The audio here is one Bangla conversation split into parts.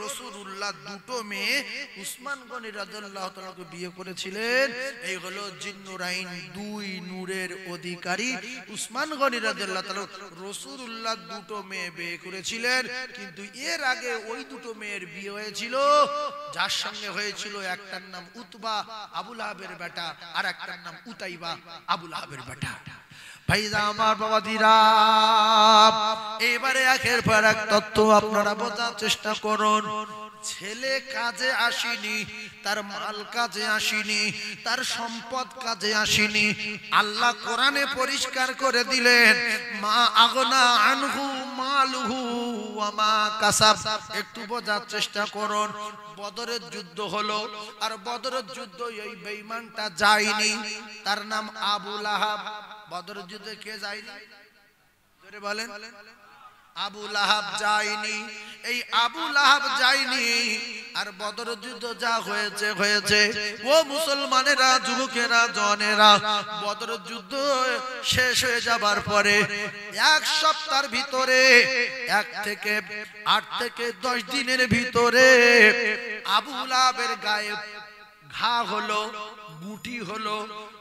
রাসূলুল্লাহ দুটো মেয়ে উসমান গনি রাদিয়াল্লাহু তাআলাকে বিয়ে করেছিলেন। এই হলো জিন্নুরাইন, দুই নূরের অধিকারী উসমান গনি রাদিয়াল্লাহু তাআলা রাসূলুল্লাহ দুটো মেয়ে বিয়ে করেছিলেন। কিন্তু এর আগে ওই দুটো মেয়ের বিয়ে হয়েছিল, যার সঙ্গে হয়েছিল একটার নাম উতবা আবু লাহাবের বেটা, আর একটার নাম উতাইবা আবু লাহাবের বেটা। ভাইরা আমার বাবাদিরা, এবারে একের পর এক তত্ত্ব আপনারা বোঝার চেষ্টা করুন। ছেলে কাজে আসেনি, তার মাল কাজে আসেনি, তার সম্পদ কাজে আসেনি। আল্লাহ কোরআনে পরিষ্কার করে দিলেন, মা আগনা আনহু মালুহু ওয়া মা কাসাব। একটু বোঝার চেষ্টা করুন। বদরের যুদ্ধ হলো, আর বদরের যুদ্ধ এই বেঈমানটা যায়নি, তার নাম আবু লাহাব। বদরের যুদ্ধে কে যায়নি? জোরে বলেন। আবু লাহাব যায়নি। এই আবু লাহাব যায়নি, আর বদরের যুদ্ধ যা হয়েছে হয়েছে। ও মুসলমানেরা, যুবকেরা, জনেরা, বদরের যুদ্ধ শেষ হয়ে যাবার পরে এক সপ্তাহের ভিতরে, 1 থেকে 8 থেকে 10 দিনের ভিতরে আবু লাহাবের গায়ে ঘা হলো, গুটি হলো।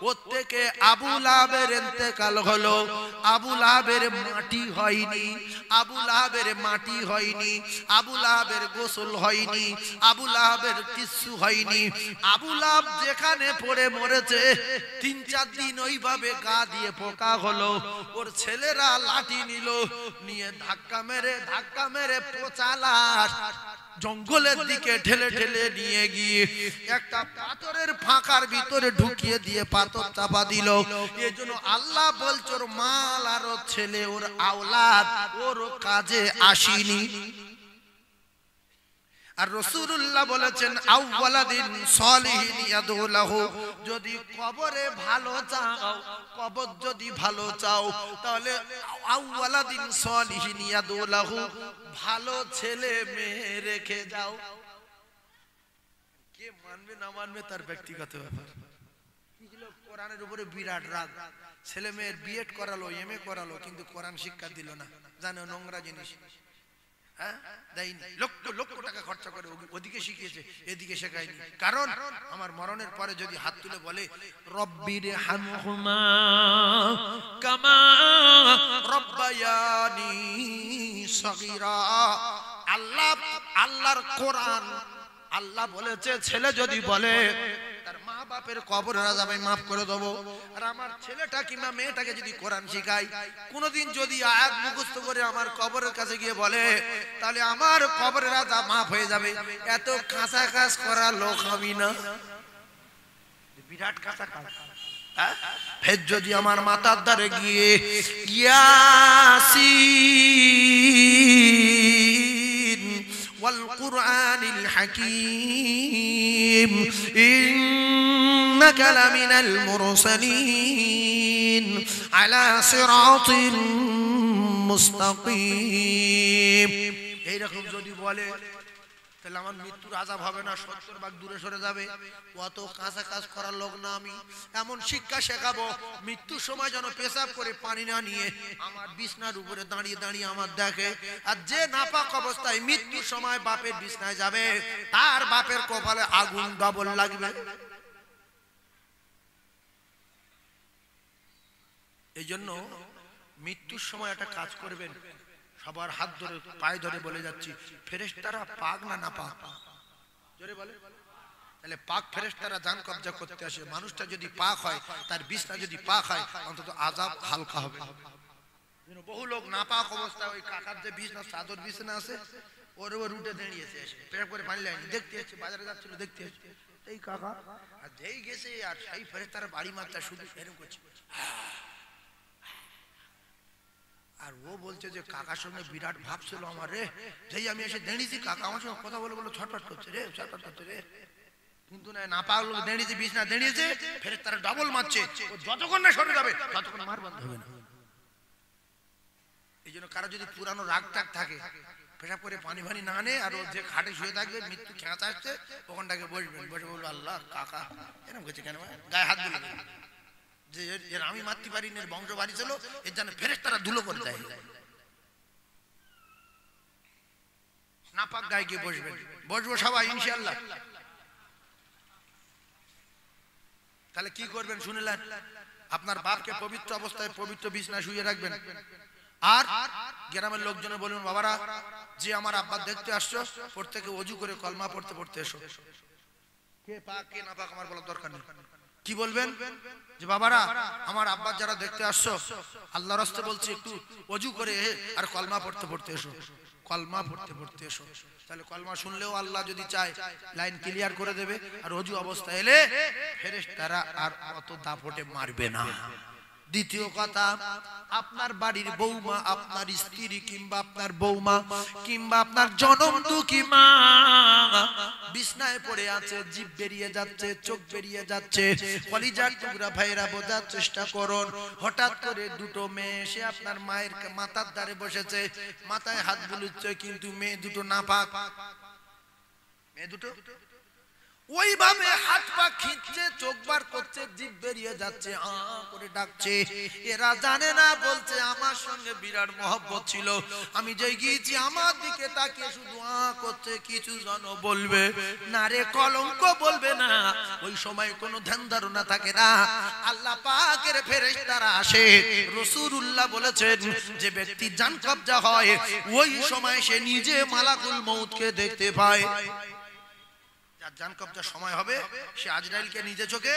ওর থেকে আবু লাহাবের ইন্তেকাল হলো। আবু লাহাবের মাটি হয়নি, আবু লাহাবের মাটি হয়নি, আবু লাহাবের গোসল হয়নি, আবু লাহাবের কিছু হয়নি। আবু লাহাব যেখানে পড়ে মরেছে 3-4 দিন ওইভাবে গা দিয়ে পোকা হলো। ওর ছেলেরা লাঠি নিল, নিয়ে ধাক্কা মেরে পচা লাশ জঙ্গলের দিকে ঠেলে ঠেলে নিয়ে গিয়ে একটা পাথরের ফাঁকার ভিতরে ঢুকিয়ে দিয়ে পাথর চাপা দিল। এজন্য আল্লাহ বলছে ওর মাল আর ওর ছেলে, ওর আওলাদ ওর কাজে আসেনি। আর রাসূলুল্লাহ বলেছেন, আউওয়ালাদিন সলিহিন ইয়াদুলাহু, যদি কবরে ভালো চাও, কবর যদি ভালো চাও, তাহলে আউওয়ালাদিন সলিহিন ইয়াদুলাহু, ভালো ছেলে মেয়ে রেখে যাও। কে মানবে না মানবে তার ব্যক্তিগত ব্যাপার। কি ছিল কোরআনের উপরে বিরাট রাগ। ছেলে মেয়ের বিএড করালো, এমএ করালো, কিন্তু কোরআন শিক্ষা দিল না। জানো, নোংরা জিনিস। হ্যাঁ, দেয়নি। লক্ষ লক্ষ টাকা খরচা করে ওদিকে শিখিয়েছে, এদিকে শেখায়নি। কারণ আমার মরণের পরে যদি হাত তুলে বলে, রব্বির হামহুমা কামা রব্বায়ানি সগীরা। আল্লাহর কোরআন, আল্লাহ বলেছে ছেলে যদি বলে তার মা বাপের কবর আযাব আমি মাফ করে দেবো, আর আমার ছেলেটা কিংবা মেয়েটাকে যদি কোরআন শিখাই, কোনদিন যদি আয়াত মুখস্থ করে আমার কবরের কাছে গিয়ে বলে, তাহলে আমার কবরের আযাব মাফ হয়ে যাবে। এত কাঁচা কাজ করা লোক আমি না, বিরাট কাঁচা কাজ। ফের যদি আমার মাথার দ্বারে গিয়ে ইয়াসিন ওয়াল কুরআনিল হাকীম ইন্নাকা লামিনাল মুরসালিন আলা সিরাতিন মুস্তাকিম, এইরকম যদি বলে, তাহলে আমার মৃত্যুর আযাব হবে না, 70 ভাগ দূরে সরে যাবে। অত কাঁচা কাজ করার লোক না আমি। এমন শিক্ষা শেখাবো, মৃত্যুর সময় যেন পেশাব করে পানি না নিয়ে আমার বিছনার উপরে দাঁড়িয়ে দাঁড়িয়ে আমার দেখে। আর যে নাপাক অবস্থায় মৃত্যুর সময় বাপের বিছনায় যাবে, তার বাপের কপালে আগুন ডবল লাগবে। এই জন্য মৃত্যুর সময় একটা কাজ করবেন, সবার হাত ধরে পায়ে ধরে বলে যাচ্ছি, ফেরেশতারা পাক না নাপাক? জোরে বলে। তাহলে পাক ফেরেশতারা জান কবজা করতে আসে। মানুষটা যদি পাক হয়, তার বিছনা যদি পাক হয়, অন্তত আযাব হালকা হবে। বহু লোক নাপাক অবস্থায় ওই কাকার যে বিছনা চাদর বিছনা আছে, ওর উপর উঠে দাঁড়িয়েছে, এসে পেট করে পানি লাইনি দেখতে এসেছে, বাজারে যাচ্ছিল দেখতে এসেছে এই কাকা, আর যেই গেছে আর সেই ফেরেশতারা বাড়ি মারতে শুধু এরকম করছে। আর ও বলছে যে কাকার সঙ্গে বিরাট ভাব ছিল আমার রে, যেই আমি এসে দাঁড়িয়েছি কাকা আমার সঙ্গে কথা বলে বলে ছটফট করছে রে, ছটফট করছে রে। কিন্তু না, না পাগল দাঁড়িয়েছে, বিছনা দাঁড়িয়েছে, ফেরেশতারা ডবল মারছে। ও যতক্ষণ না সরে যাবে ততক্ষণ মার বন্ধ হবে না। এই জন্য কারো যদি পুরানো রাগ টাগ থাকে, পেশাব করে পানি ফানি না আনে, আর ও যে খাটে শুয়ে থাকবে, মৃত্যু খেঁচা আসছে, ওখানটাকে বসবেন, বসে বলবো, আল্লাহ কাকা এরকম করছে কেন, গায়ে হাত দিলে যে এর আমি মারতে পারি না, বংশ বাড়ি ছিল, এর জন্য ফেরেশতারা ধুলো করে দেয়। নাপাক গায়ে গিয়ে বসবেন। বসবো সবাই ইনশাআল্লাহ। তাহলে কি করবেন শুনলেন? আপনার বাপকে পবিত্র অবস্থায় পবিত্র বিছানায় শুয়ে রাখবেন। আর গ্রামের লোকজনে বলবেন, বাবারা যে আমার আব্বা দেখতে আসছো, প্রত্যেকে ওযু করে কলমা পড়তে পড়তে এসো। কে পাক কে না পাক আমার বলার দরকার নেই। কি বলবেন? যে বাবারা আমার আব্বা যারা দেখতে আসছো, আল্লাহর রাস্তে বলছি একটু ওযু করে আর কলমা পড়তে পড়তে এসো, কলমা পড়তে পড়তে এসো। তাহলে কলমা শুনলেও আল্লাহ যদি চায় লাইন ক্লিয়ার করে দেবে। আর ওযু অবস্থায় এলে ফেরেশতারা আর অত দাপটে মারবে না। দ্বিতীয় কথা, আপনার বাড়ির বৌমা, আপনার স্ত্রী কিংবা আপনার বৌমা কিংবা আপনার জনমদুখী মা বিছনায় পড়ে আছে, জিভ বেরিয়ে যাচ্ছে, চোখ বেরিয়ে যাচ্ছে, কলিজার টুকরা ভাইরা বোঝার চেষ্টা করুন। হঠাৎ করে দুটো মেয়ে এসে আপনার মায়ের মাথার ধারে বসেছে, মাথায় হাত বুলোচ্ছে, কিন্তু মেয়ে দুটো নাপাক। মেয়ে দুটো ওইভাবে হাত পা খিঁচছে, চোখ বার করছে, জিভ বেরিয়ে যাচ্ছে, আ করে ডাকছে। এরা জানে না, বলছে আমার সঙ্গে বিরাট মহব্বত ছিল, আমি যে গিয়েছি আমার দিকে তাকিয়ে শুধু আ করছে, কিছু যেন বলবে না রে, কলঙ্ক বলবে না। ওই সময় কোনো ধ্যান ধারণা থাকে না। আল্লাহ পাকের ফেরেশতারা আসে। রাসূলুল্লাহ বলেছেন, যে ব্যক্তি জান কবজা হয় ওই সময় সে নিজে মালাকুল মউতকে দেখতে পায়। জান কবজার সময় হবে, সে আজরাইলকে নিজে চোখে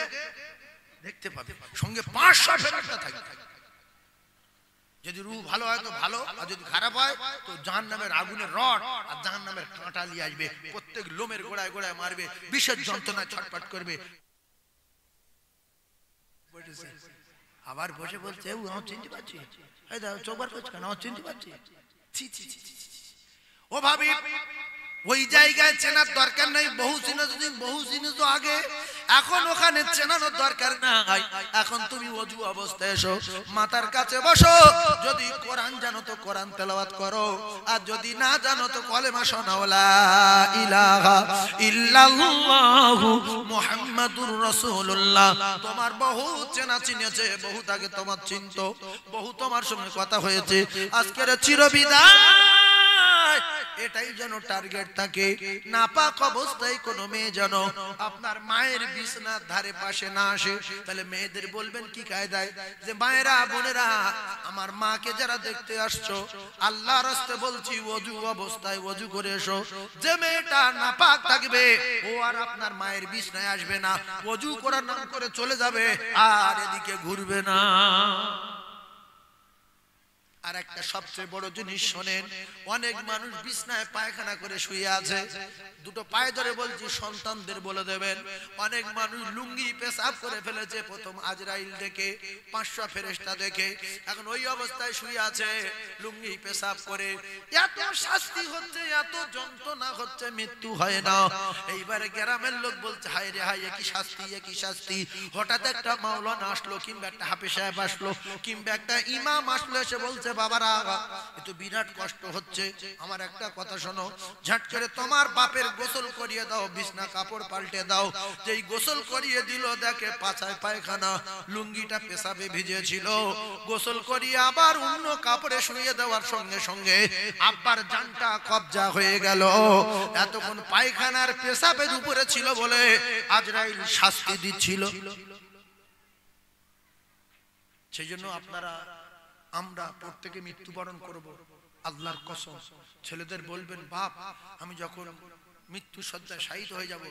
দেখতে পাবে, সঙ্গে 500 ফেরেশতা থাকবে। যদি রূহ ভালো হয় তো ভালো, আর যদি খারাপ হয় তো জাহান্নামের আগুনের রড আর জাহান্নামের কাঁটা নিয়ে আসবে, প্রত্যেক লোমের গোড়ায় গোড়ায় মারবে, বিষের যন্ত্রণায় ছটফট করবে। আবার বসে বলছে, ও চিনতে পারছি, এই দাও চোখবার করছে কেন, চিনতে পারছি। ও ভাবি, ওই জায়গায় চেনার দরকার নাই, বহু চিনে তো আগে, এখন ওখানে চেনানোর দরকার নাই। এখন তুমি ওযু অবস্থায় এসো, মাতার কাছে বসো, যদি কোরআন জানো তো কোরআন তেলাওয়াত করো, আর যদি না জানো তো কলেমা শোনাও, লা ইলাহা ইল্লাল্লাহু মুহাম্মাদুর রাসূলুল্লাহ। তোমার বহু চেনা চিনেছে, বহু তাকে তোমার চিনতো, বহু তোমার সঙ্গে কথা হয়েছে, আজকের চিরবিদায় এটাই যেন টার্গেট থাকে। নাপাক অবস্থায় কোনো মেয়ে যেন আপনার মায়ের বিছানার ধারে পাশে না আসে। তাহলে মেয়েদের বলবেন কি কায়দায়, যে মায়েরা বোনেরা আমার মাকে যারা দেখতে আসছো, আল্লাহর রাস্তে বলছি ওযু অবস্থায় ওযু করে এসো। যে মেয়েটা নাপাক থাকবে ও আর আপনার মায়ের বিছানায় আসবে না, ওযু করার নাম করে চলে যাবে, আর এদিকে ঘুরবে না। আর একটা সবচেয়ে বড় জিনিস শোনেন, অনেক মানুষ বিছনায় পায়খানা করে শুয়ে আছে, দুটো পায়ে ধরে বলছি সন্তানদের বলে দেবেন, অনেক মানুষ লুঙ্গি পেশাব করে ফেলেছে, প্রথম আজরাইল দেখে 500 ফেরেশতা দেখে, এখন ওই অবস্থায় শুয়ে আছে লুঙ্গি পেশাব করে। এত শাস্তি হচ্ছে, এত যন্ত্রণা হচ্ছে, মৃত্যু হয় না। এইবারে গ্রামের লোক বলছে, হায় রে হায়, কি শাস্তি, কি শাস্তি। হঠাৎ একটা মাওলানা আসলো, কিংবা একটা হাফেজ সাহেব আসলো, কিংবা একটা ইমাম আসলো, এসে বলছে, বাবারা এতো বিরাট কষ্ট হচ্ছে, আমার একটা কথা শোনো, ঝট করে তোমার বাপের গোসল করিয়ে দাও, বিছনা কাপড় পাল্টে দাও। যেই গোসল করিয়ে দিল, দেখে পাছায় পায়খানা, লুঙ্গিটা পেশাবে ভিজেছিল, গোসল করিয়ে আবার অন্য কাপড়ে শুয়ে দেওয়ার সঙ্গে সঙ্গে আব্বার জানটা কবজা হয়ে গেল। এতক্ষণ পায়খানার পেশাবের উপরে ছিল বলে আজরাইল শাস্তি দিচ্ছিল। সেই জন্য আপনারা আমরা প্রত্যেকে মৃত্যুবরণ করব, আল্লাহর কসম। ছেলেদের বলবেন, বাপ আমি যখন মৃত্যু শয্যায় শায়িত হয়ে যাব,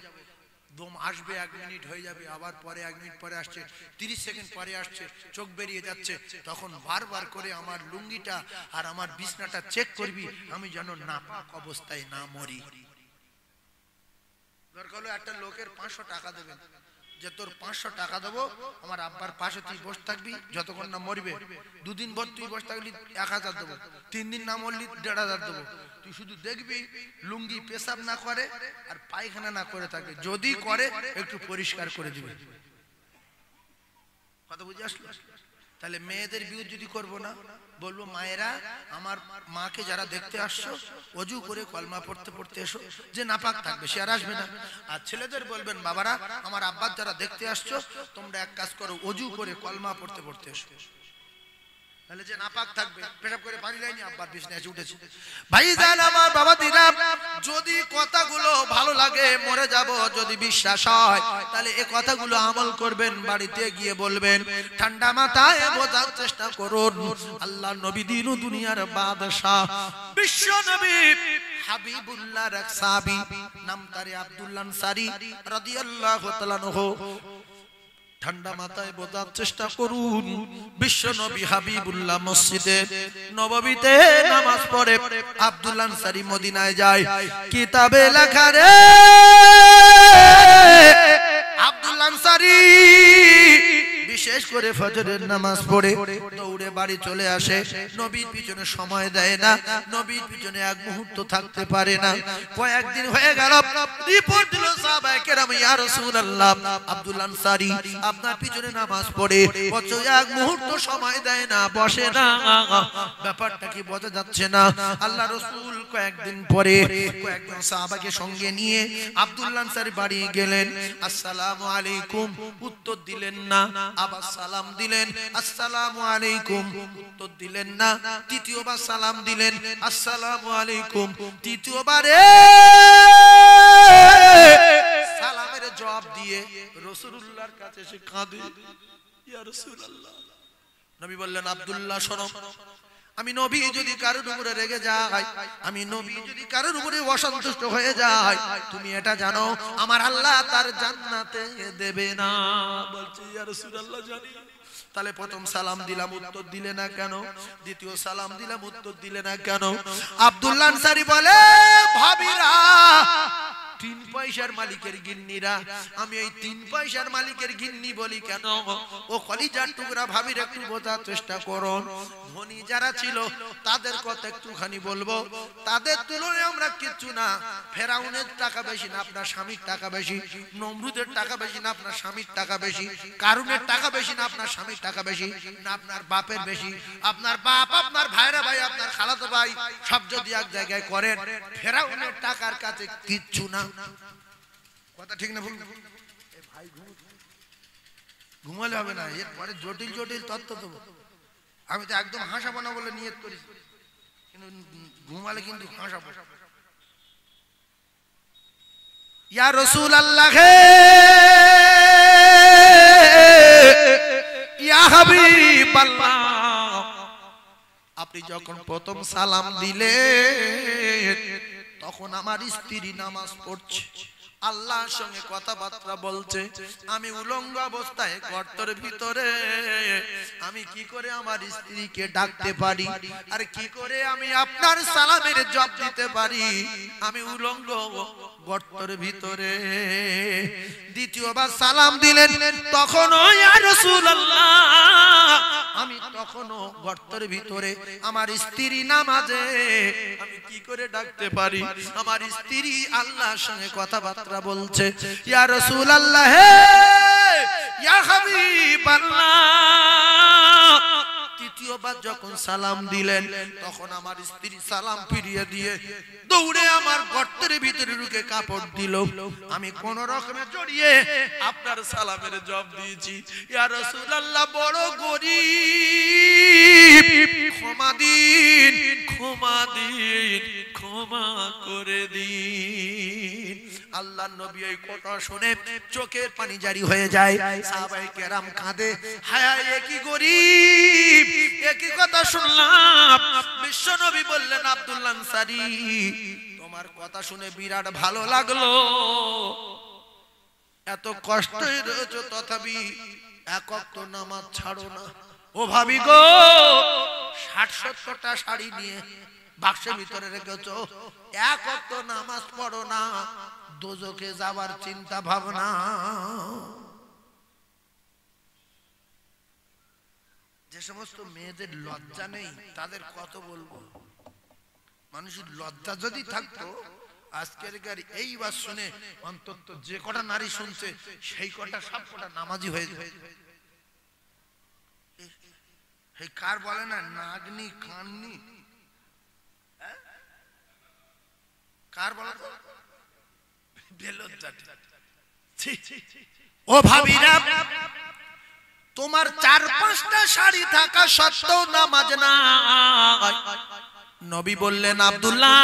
দম আসবে 1 মিনিট হয়ে যাবে, আবার পরে 1 মিনিট পরে আসছে, 30 সেকেন্ড পরে আসছে, চোখ বেরিয়ে যাচ্ছে, তখন বারবার করে আমার লুঙ্গিটা আর আমার বিছনাটা চেক করবি, আমি যেন নাপাক অবস্থায় না মরি। দরকার হলে একটা লোকের 500 টাকা দেবেন, যে তোর 500 টাকা দেবো, আমার আব্বার পাশে তুই বসে থাকবি যতক্ষণ না মরবে। 2 দিন ভর তুই বসে থাকলি 1000 দেবো, 3 দিন না মরলি 1500 দেবো। তুই শুধু দেখবি লুঙ্গি পেশাব না করে আর পায়খানা না করে থাকে, যদি করে একটু পরিষ্কার করে দিবি। কথা বুঝে আসলো? তাহলে মেয়েদের বিয়ে যদি করবো না, বলবো মায়েরা আমার মাকে যারা দেখতে আসছো, ওযু করে কলমা পড়তে পড়তে এসো, যে নাপাক থাকবে সে আর আসবে না। আর ছেলেদের বলবেন, বাবারা আমার আব্বার যারা দেখতে আসছো, তোমরা এক কাজ করো, ওযু করে কলমা পড়তে পড়তে এসো। তাহলে যে নাপাক থাকবে পেশাব করে পানি লাইনি আব্বার বিছানায় এসে উঠেছে। ভাইজান আমার বাবা দিরা, যদি কথাগুলো ভালো লাগে মরে যাব, যদি বিশ্বাস হয় তাহলে এই কথাগুলো আমল করবেন, বাড়িতে গিয়ে বলবেন। ঠান্ডা মাথায় বোঝার চেষ্টা করুন। আল্লাহ নবী দিন ও দুনিয়ার বাদশা বিশ্ব নবী হাবিবুল্লাহর এক সাহাবী নাম তার আব্দুল্লাহ আনসারী রাদিয়াল্লাহু তাআলা আনহু। ঠান্ডা মাথায় বোঝার চেষ্টা করুন। বিশ্ব নবী হাবিবুল্লাহ মসজিদে নববীতে নামাজ পড়ে, আব্দুল্লাহ আনসারী মদিনায় যায়। কিতাবে লেখা রে আব্দুল্লাহ আনসারী বিশেষ করে ফজরের নামাজ পড়ে দৌড়ে বাড়ি চলে আসে। নবীর পিছনে সময় দেয় না, নবীর পিছনে এক মুহূর্ত থাকতে পারে না। কয়েকদিন হয়ে গেল, রিপোর্ট দিল সাহাবায়ে কেরাম, ইয়া রাসূলুল্লাহ আব্দুল্লাহ আনসারী আপনার পিছনে নামাজ পড়ে অথচ এক মুহূর্ত সময় দেয় না, বসে না, ব্যাপারটা কি বোঝা যাচ্ছে না? আল্লাহ রাসূল কয়েকদিন পরে কয়েকজন সাহাবাকে সঙ্গে নিয়ে আব্দুল্লাহ আনসারী বাড়ি গেলেন। আসসালামু আলাইকুম, উত্তর দিলেন না। আবার সালাম দিলেন, আসসালামু আলাইকুম, উত্তর দিলেন না। তৃতীয়বার সালাম দিলেন, আসসালামু আলাইকুম। তৃতীয়বারে সালামের জবাব দিয়ে রাসূলুল্লাহর কাছে এসে কাঁদে, ইয়া রাসূলুল্লাহ। নবী বললেন, আব্দুল্লাহ শোনো, আমি নবী যদি কারোর উপরে রেগে যাই, আমি নবী যদি কারোর উপরে অসন্তুষ্ট হয়ে যাই, তুমি এটা জানো আমার আল্লাহ তার জান্নাতে দেবে না। বলছে, ইয়া রাসূলুল্লাহ জানি। তাহলে প্রথম সালাম দিলাম, উত্তর দিলে না কেন? দ্বিতীয় সালাম দিলাম, উত্তর দিলে না কেন? আব্দুল্লাহ আনসারী বলে, ভাবিরা, 3 পয়সার মালিকের গিন্নিরা, আমি এই 3 পয়সার মালিকের গিন্নি বলি কেন? ও কলিজার টুকরা ভাবির একটু বোঝার চেষ্টা করুন। ধনী যারা ছিল তাদের কথা একটুখানি বলবো, তাদের তুলনায় আমরা কিচ্ছু না। ফেরাউনের টাকা বেশি না আপনার স্বামীর টাকা বেশি, নমরুদের টাকা বেশি না আপনার স্বামীর টাকা বেশি, কারুনের টাকা বেশি না আপনার স্বামীর টাকা বেশি, না আপনার বাপের বেশি। আপনার বাপ, আপনার ভাইরা ভাই, আপনার খালাতো ভাই সব যদি এক জায়গায় করেন, ফেরাউনের টাকার কাছে কিচ্ছু না। কথা ঠিক না ভুল? ভাই ঘুমালে হবে না, এরপরে জটিল জটিল তত্ত্ব দেবো। আমি তো একদম হাসাবো না বলে নিয়ত করি, কিন্তু ঘুমালে কিন্তু হাসাবো। ইয়া রাসূলুল্লাহ, ইয়া হাবিবাল্লাহ, আপনি যখন প্রথম সালাম দিলেন তখন আমার স্ত্রী নামাজ পড়ছে, আল্লাহর সঙ্গে কথাবার্তা বলছে। আমি উলঙ্গ অবস্থায় গর্তের ভিতরে, আমি কি করে আমার স্ত্রীকে ডাকতে পারি? আর কি করে আমি আপনার সালামের জবাব দিতে পারি? আমি উলঙ্গ গর্তের ভিতরে। দ্বিতীয়বার সালাম দিলেন, তখনও ইয়া রাসূলুল্লাহ, আমি তখনও গর্তের ভিতরে, আমার স্ত্রী নামাজে, আমি কি করে ডাকতে পারি? আমার স্ত্রী আল্লাহর সঙ্গে কথাবার্তা বলছে। ইয়া রাসূলুল্লাহ, ইয়া হাবিবাল্লাহ, তৃতীয়বার যখন সালাম দিলেন তখন আমার স্ত্রী সালাম ফিরিয়ে দিয়ে দৌড়ে আমার গর্তের ভিতরে ঢুকে কাপড় দিল। আমি কোন রকমে জড়িয়ে আপনার সালামের জবাব দিয়েছি। ইয়া রাসূলুল্লাহ, বড় গরীব, ক্ষমা দিন, ক্ষমা দিন, ক্ষমা করে দিন। আল্লাহর নবী এই কথা শুনে চোখের পানি জারি হয়ে যায়। সাহাবায়ে কেরাম কাঁদে, হায় হায় কি গরীব, একই কথা শুনলাম। বিশ্ব নবী বললেন, আব্দুল্লাহ আনসারী, তোমার কথা শুনে বিরাট ভালো লাগলো। এত কষ্টে রয়েছো তথাপি এক ওয়াক্ত নামাজ ছাড়ো না। ও ভাবি গো, 60-70টা শাড়ি নিয়ে বাক্সের ভিতরে রেখেছো, এক ওয়াক্ত নামাজ পড়ো না, দোজখে যাবার চিন্তা ভাবনা। যে সমস্ত মেয়েদের লজ্জা নেই তাদের কত বলবো। মানুষের লজ্জা যদি থাকতো, আজকের এই বাস শুনে অন্তত যে কটা নারী শুনছে সেই কটা সব কটা নামাজি হয়ে যায়। এই কার বলে না নাগনি কাননি, কার বলে তো বেলজ্জা। ও ভাবিরা, তোমার 4-5টা শাড়ি থাকা সত্ত্বেও নামাজ নাই। নবী বললেন আব্দুল্লাহ,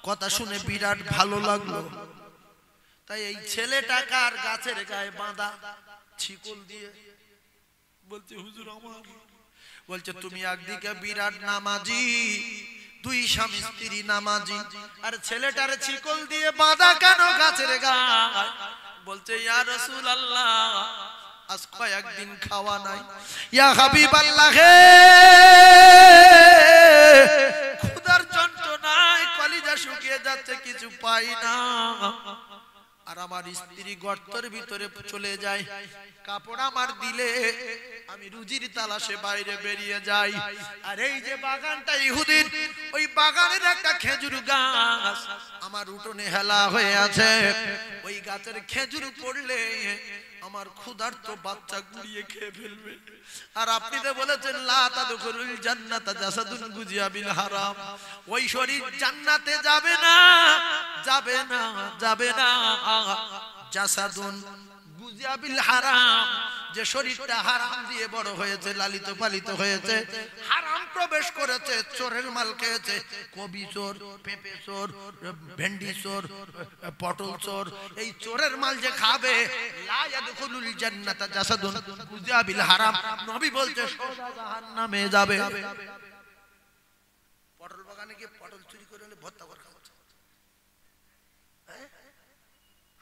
কথা শুনে বিরাট ভালো লাগলো। তাই এই ছেলেটাকে আর গাছের গায়ে বাঁধা ছিকল দিয়ে বলছে, হুজুর আমার, বলছে তুমি একদিকে বিরাট নামাজি, 2 স্বামী স্ত্রী নামাজি, আর ছেলেটারে ছিকল দিয়ে বাঁধা কেন গাছের গায়ে? বলছে ইয়া রাসূলুল্লাহ, আজ কয়েকদিন খাওয়া নাই। ইয়া হাবিবাল্লাহ, হে ক্ষুধার যন্ত্রণায় কলিজা শুকিয়ে যাচ্ছে, কিছু পাই না। আর আমার স্ত্রী গর্তের ভিতরে চলে যায়, কাপড় আমার দিলে আমি রুজির তালাশে বাইরে বেরিয়ে যাই। আর এই যে বাগানটা ইহুদির, ওই বাগানের একটা খেজুর গাছ আমার উঠোনে হেলা হয়ে আছে। ওই গাছের খেজুর পড়লে আমার ক্ষুধার্ত বাচ্চা গুড়িয়ে খেয়ে ফেলবে। আর আপনি তো বলেছেন লা তাদখুলুল জান্নাতা জাসাদুন গুজিয়া বিল হারাম, ওই শরীর জান্নাতে যাবে না, যাবে না, যাবে না। জাসাদুন গুজিয়া বিল হারাম, যে শরীরটা হারাম দিয়ে বড় হয়েছে, লালিত পালিত হয়েছে, হারাম প্রবেশ করেছে, চোরের মাল খেয়েছে, কবি চোর, পেঁপে চোর, ভেন্ডি চোর, পটল চোর, এই চোরের মাল যে খাবে, লা ইয়াদখুলুল জান্নাতা জাসাদুন গুজিয়া বিল হারাম, নবী বলছে সোজা জাহান্নামে যাবে। পটল বাগানে গিয়ে পটল চুরি করে এনে ভর্তা করে খাচ্ছে,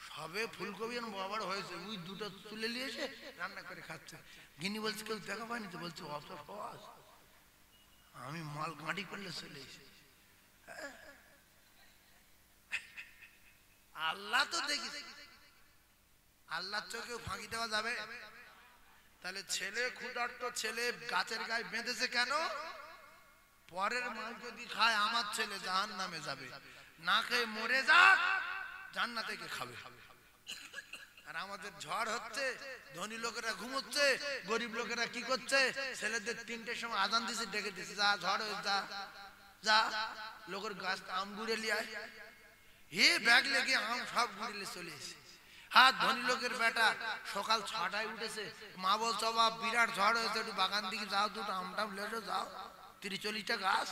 সবে ফুলকপি বড় হয়েছে, ওই দুটো তুলে নিয়ে এসে রান্না করে খাচ্ছে। গিনি বলছে কেউ দেখা পায়নি তো? বলছে অত সহজ, আমি মাল গাঁটি করলে চলে এসে। আল্লাহ তো দেখি, আল্লাহর চোখে ফাঁকি দেওয়া যাবে? তাহলে ছেলে ক্ষুধার্ত ছেলে গাছের গায়ে বেঁধেছে কেন? পরের মাল যদি খায় আমার ছেলে জাহান্নামে যাবে, না খেয়ে মরে যাক, জান্নাতে কে খাবে? আর আমাদের ঝড় হচ্ছে, ধনী লোকেরা ঘুমোচ্ছে, গরিব লোকেরা কি করছে? ছেলেদের 3টের সময় আজান দিছে, ডেকে দিছে, যা ঝড় হয়ে যা, যা লোকের গাছ আম গুড়ে লিয়ে আয়। হে ব্যাগ লেগে আম সব গুড়িলে চলে এসে। হ্যাঁ, ধনী লোকের বেটা সকাল 6টায় উঠেছে, মা বলছে বাবা বিরাট ঝড় হয়েছে, একটু বাগান দিকে যাও, দুটো আমটাম লেটো যাও, 30-40টা গাছ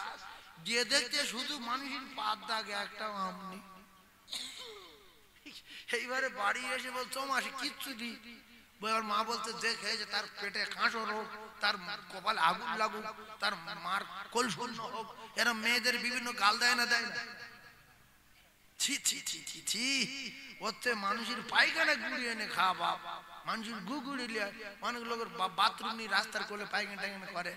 দিয়ে দেখতে শুধু মানুষের পাত দাগে, একটা আম নেই। এইবারে বাড়ি এসে বলছো মাসি কিচ্ছু নেই। এবার মা বলছে যে খেয়েছে তার পেটে কাঁসো রোগ, তার কপালে আগুন লাগুক, তার মার কোল শূন্য হোক। এরা মেয়েদের বিভিন্ন গাল দেয় না, দেয় না? ছি ছি ছি ছি ছি, হচ্ছে মানুষের পায়খানা গুড়িয়ে এনে খাওয়া বাপ, মানুষের গু গুড়িয়ে, অনেক লোকের বাথরুম নিয়ে রাস্তার কোলে পায়খানা টাইখানা করে।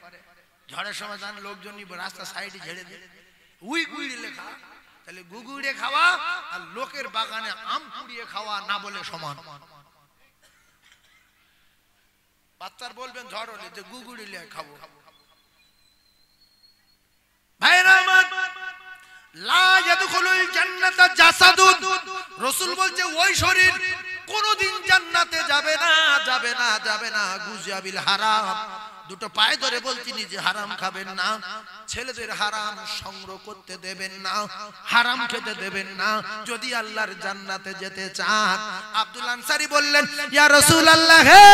ঝড়ের সময় জান লোকজন রাস্তা সাইডে ঝেড়ে দেয়, উই গুড়িয়ে লেখা। তাহলে গুগুড়ে খাওয়া আর লোকের বাগানে আম কুড়িয়ে খাওয়া না বলে সমান। বাচ্চার বলবেন ঝড় হলে যে গুগুড়িলে খাবো। ভাইরা আমার, লা ইয়াদখুলুল জান্নাতা জাসাদুন, রাসূল বলছে ওই শরীর কোনদিন জান্নাতে যাবে না, যাবে না, যাবে না। গুজিয়া বিল হারাম, দুটো পায়ে ধরে বলছি যে হারাম খাবেন না, ছেলেদের হারাম সংগ্রহ করতে দেবেন না, হারাম খেতে দেবেন না, যদি আল্লাহর জান্নাতে যেতে চান। আব্দুল আনসারী বললেন ইয়া রাসূলুল্লাহ, হে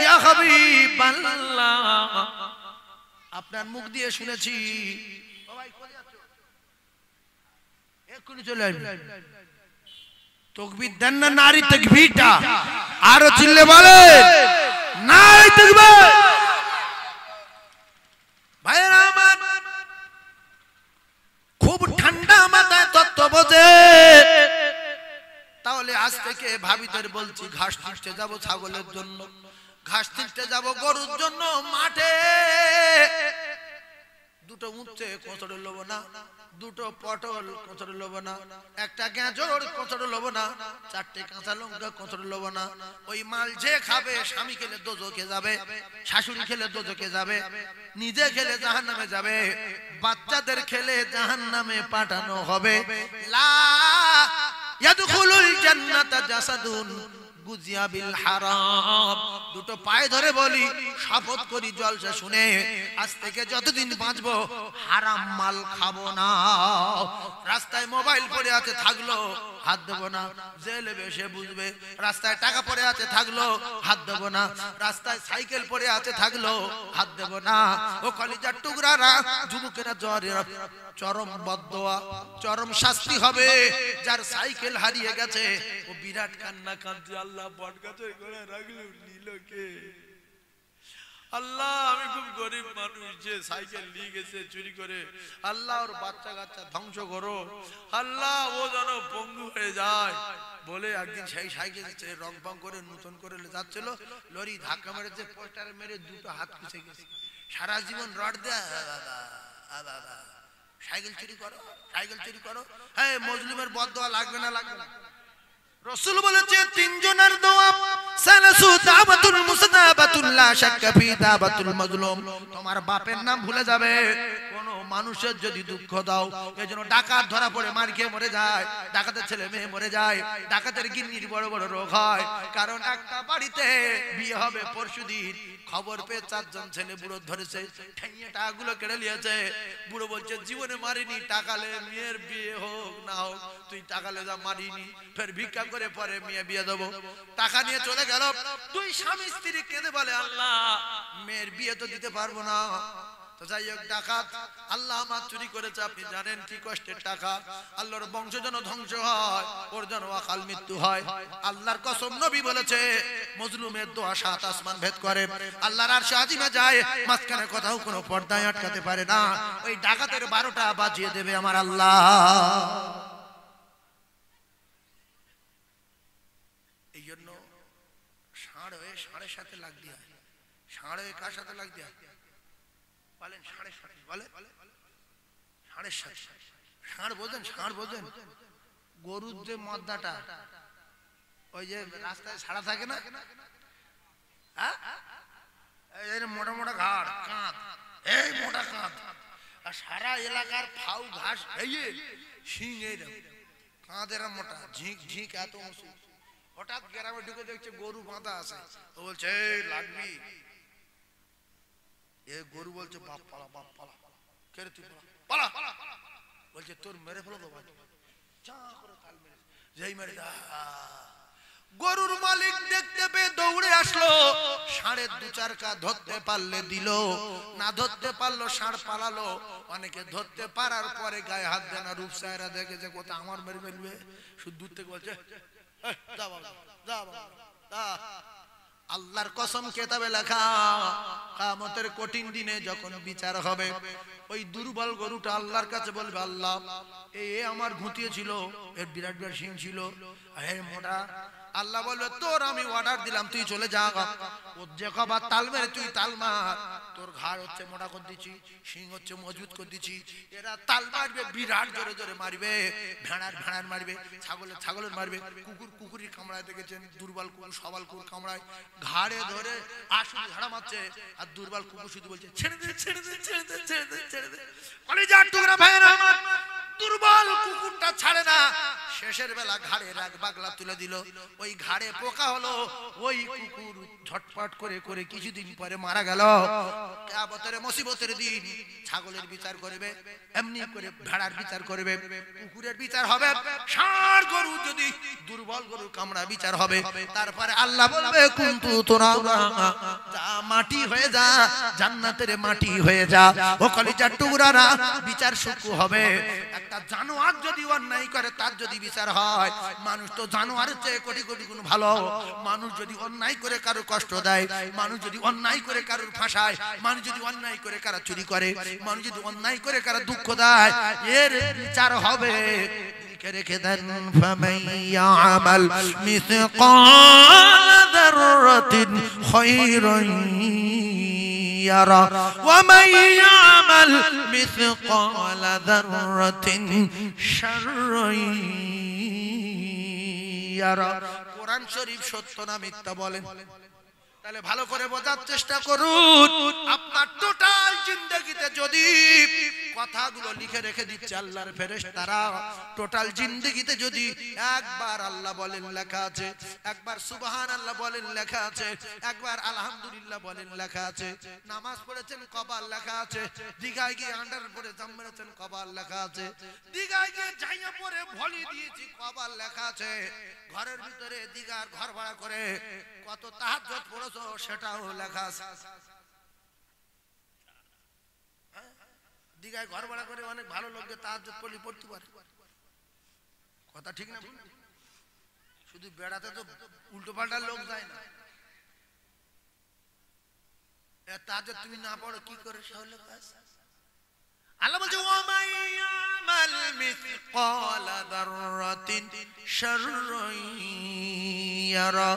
ইয়া হাবিবাল্লাহ, আপনার মুখ দিয়ে শুনেছি। ও ভাই কোথায় যাচ্ছ? এক্ষুনি চলে আসবে। তাকবীর দেন না, নারী তাকবীরটা আরো চিল্লে বলেন নারী তাকবীর। ভাইরা আমার, খুব ঠান্ডা মাথায় তত্ত্ব বোঝে। তাহলে আজ থেকে ভাবিদের বলছি, ঘাস ছিঁড়তে যাব ছাগলের জন্য, ঘাস ছিঁড়তে যাব গরুর জন্য মাঠে। দুটো উঠছে কোঁচড়ে লব না, দুটো পটল কোঁচড়ে লব না, একটা গাজর কোঁচড়ে লব না, 4টে কাঁচা লঙ্কা কোঁচড়ে লব না। ওই মাল যে খাবে, স্বামী খেলে দোজখে যাবে, শাশুড়ি খেলে দোজখে যাবে, নিজে খেলে জাহান্নামে যাবে, বাচ্চাদের খেলে জাহান্নামে পাঠানো হবে। লা ইয়াদখুলুল জান্নাতা জাসাদুন গুজিয়া বিল হারাম। দুটো পায়ে ধরে বলি, শপথ করি জলসা শুনে, আজ থেকে যতদিন বাঁচবো হারাম মাল খাবো না। রাস্তায় মোবাইল পড়ে আছে থাকলো হাত দেবো না, জেলে বেশে বুঝবে। রাস্তায় টাকা পড়ে আছে থাকলো হাত দেবো না, রাস্তায় সাইকেল পড়ে আছে থাকলো হাত দেবো না। ও কলিজার টুকরারা, যুবকেরা, চরম বদদোয়া, চরম শাস্তি হবে যার সাইকেল হারিয়ে গেছে। ও বিরাট কান্না কাঁদছে, আল্লাহ বট গাছের গোড়ায় রাখলো, নিল কে? আল্লাহ আমি খুব গরিব মানুষ, যে সাইকেল নিয়ে গেছে চুরি করে, আল্লাহ ওর বাচ্চা কাচ্চা ধ্বংস করো, আল্লাহ ও যেন পঙ্গু হয়ে যায়। বলে একদিন সেই সাইকেল রং পং করে নতুন করে যাচ্ছিল, লরি ধাক্কা মেরেছে, পোস্টার মেরে দুটো হাত খুঁজে গেছে। সারা জীবন রড দেয়, সাইকেল চুরি করো, সাইকেল চুরি করো। হ্যাঁ, মজলুমের বদদোয়া লাগবে না, লাগবে না। রাসূল বলেছে তিনজনের দোয়া, সালাসু দাওয়াতুল মুস্তাজাবাতুল লা শাক্কা ফি দাওয়াতুল মাজলুম। তোমার বাপের নাম ভুলে যাবে কোন মানুষের যদি দুঃখ দাও। এজন্য ডাকাত ধরা পড়ে মার খেয়ে মরে যায়, ডাকাতের ছেলে মেয়ে মরে যায়, ডাকাতের গিন্নির বড় বড় রোগ হয়। কারণ একটা বাড়িতে বিয়ে হবে পরশুদিন, খবর পেয়ে 4 জন ছেলে বুড়ো ধরেছে, ঠেঙিয়ে টাকাগুলো কেড়ে নিয়েছে। বুড়ো বলছে জীবনে মারিনি, টাকালে মেয়ের বিয়ে হোক না হোক, তুই টাকালে যা, মারিনি, ফের ভিক্ষা করে পরে মেয়ে বিয়ে দেবো। টাকা নিয়ে চলে গেল। 2 স্বামী স্ত্রী কেঁদে বলে, আল্লাহ মেয়ের বিয়ে তো দিতে পারবো না। তো যাই হোক, ডাকাত আল্লাহ আমার চুরি করেছে, আপনি জানেন কি কষ্টের টাকা, আল্লাহর বংশ যেন ধ্বংস হয়, ওর যেন অকাল মৃত্যু হয়। আল্লাহর কসম, নবী বলেছে মজলুমের দোয়া 7 আসমান ভেদ করে, আল্লাহর আরশে আজিমে যায়, মাঝখানে কোথাও কোনো পর্দায় আটকাতে পারে না। ওই ডাকাতের 12টা বাজিয়ে দেবে আমার আল্লাহ। এই জন্য ষাঁড় হয়ে ষাঁড়ের সাথে লাগ দিয়া, ষাঁড় হয়ে কার সাথে লাগ দিয়া বলেন? ষাঁড়ের সাথে বলে, ষাঁড়ের সাথে। ষাঁড় বোঝেন? ষাঁড় বোঝেন? গরুর যে মদ্দাটা, ওই যে রাস্তায় ছাড়া থাকে না, মোটা মোটা ঘাড়, কাঁধ, এই মোটা কাঁধ, আর সারা এলাকার ফাউ ঘাস ভেয়ে শিং, এইরকম কাঁধের মোটা, ঝিঁক ঝিঁক এত উঁচু। হঠাৎ গ্রামে ঢুকে দেখছে গরু বাঁধা আছে, ও বলছে লাগবি। এ গরু বলছে বাপ পালা, বাপ পালা। কে রে তুই? পালা, পালা। বলছে তোর মেরে ফেলো তো ভাই, চা করে তাল মেরে, যেই মেরে গরুর মালিক দেখতে পেয়ে দৌড়ে আসলো, ষাঁড়ের 2-4 কা ধরতে পারলে দিল, না ধরতে পারলো ষাঁড় পালালো। অনেকে ধরতে পারার পরে গায়ে হাত দেয় না, রূপসায়রা দেখে যে কোথা আমার মেরে ফেলবে, শুধু দূর থেকে বলছে যা বাবা, যা বাবা, যা। আল্লাহর কসম, কেতাবে লেখা কিয়ামতের কঠিন দিনে যখন বিচার হবে, ওই দুর্বল গরুটা আল্লাহর কাছে বলবে, আল্লাহ এ আমার ঘুঁটিয়ে ছিল, এর বিরাট বিরাট শিং ছিল, হে মোটা। আল্লাহ বলবে তোর আমি অর্ডার দিলাম, তুই চলে যা। ও যে কবার তাল মেরে তুই তাল মার, তোর ঘাড় হচ্ছে মোটা করে দিচ্ছি, শিং হচ্ছে মজবুত করে দিচ্ছি। এরা তাল মারবে, বিরাট জোরে জোরে মারবে, ভেড়ার ভেড়ার মারবে, ছাগলের ছাগলের মারবে, কুকুর কুকুরের কামড়ায়, দেখেছেন দুর্বল কুকুর সবল কুকুর কামড়ায়, ঘাড়ে ধরে আসলে ঝাড়া মারছে, আর দুর্বল কুকুর শুধু বলছে ছেড়ে দে, ছেড়ে দে, ছেড়ে দে, ছেড়ে দে, ছেড়ে দে। কলিজার টুকরা ভাইয়েরা আমার, দুর্বল কুকুরটা ছাড়ে না। শেষের বেলা ঘাড়ে রাগ বাগলা তুলে দিল, ওই ঘাড়ে পোকা হলো, ওই কুকুর ঝটপট করে করে কিছুদিন পরে মারা গেল। কিয়ামতের মুসিবতের দিন ছাগলের বিচার করবে, এমনি করে ভেড়ার বিচার করবে, কুকুরের বিচার হবে, ষাঁড় গরু যদি দুর্বল গরু কামড়া বিচার হবে। তারপরে আল্লাহ বলবে কুনতু তুরাবা, যা মাটি হয়ে যা, জান্নাতের মাটি হয়ে যা। ও কলিজার টুকরারা, বিচার শুরু হবে। একটা জানোয়ার যদি অন্যায় করে, তার যদি বিচার হয়, মানুষ তো জানোয়ারের চেয়ে কোটি কোটি গুণ ভালো। মানুষ যদি অন্যায় করে কারো কষ্ট দেয়, মানুষ যদি অন্যায় করে কারোর ফাঁসায়, মানুষ যদি অন্যায় করে কারো চুরি করে, মানুষ যদি অন্যায় করে কারো দুঃখ দেয়, এর বিচার হবে। রেখে দেন ফামাইয়ামাল মিসকাল যাররাতিন খায়রান ইয়ারা ওয়া মাইয়ামাল মিসকাল যাররাতিন শাররান ইয়ারা। কোরআন শরীফ সত্য না মিথ্যা বলেন? তাহলে ভালো করে বোঝার চেষ্টা করুন, আপনার টোটাল জিন্দেগিতে যদি কথাগুলো লিখে রেখে দিচ্ছে আল্লাহর ফেরেশতারা, টোটাল জিন্দেগিতে যদি একবার আল্লাহ বলেন লেখা আছে, একবার সুবহানাল্লাহ বলেন লেখা আছে, একবার আলহামদুলিল্লাহ বলেন লেখা আছে, নামাজ পড়েছেন কবার লেখা আছে, দিঘায় গিয়ে আন্ডার পরে জাম মেরেছেন কবার লেখা আছে, দিঘায় গিয়ে জাইয়া পরে ভলি দিয়েছি কবার লেখা আছে, ঘরের ভিতরে দিঘার ঘর ভাড়া করে কত তাহাজ্জুদ পড়েছো সেটাও লেখা আছে। দিঘায় ঘর ভাড়া করে অনেক ভালো লোককে তাহাজ্জুদ পড়তে পারে, কথা ঠিক না? শুধু বেড়াতে তো উল্টো পাল্টা লোক যায় না, তাহাজ্জুদ তুমি না পড়ো কি করে সহলে কাজ? আল্লাহ বলছে ওয়ামাইয়ামাল মিসকালা যাররাতিন শাররান ইয়ারা।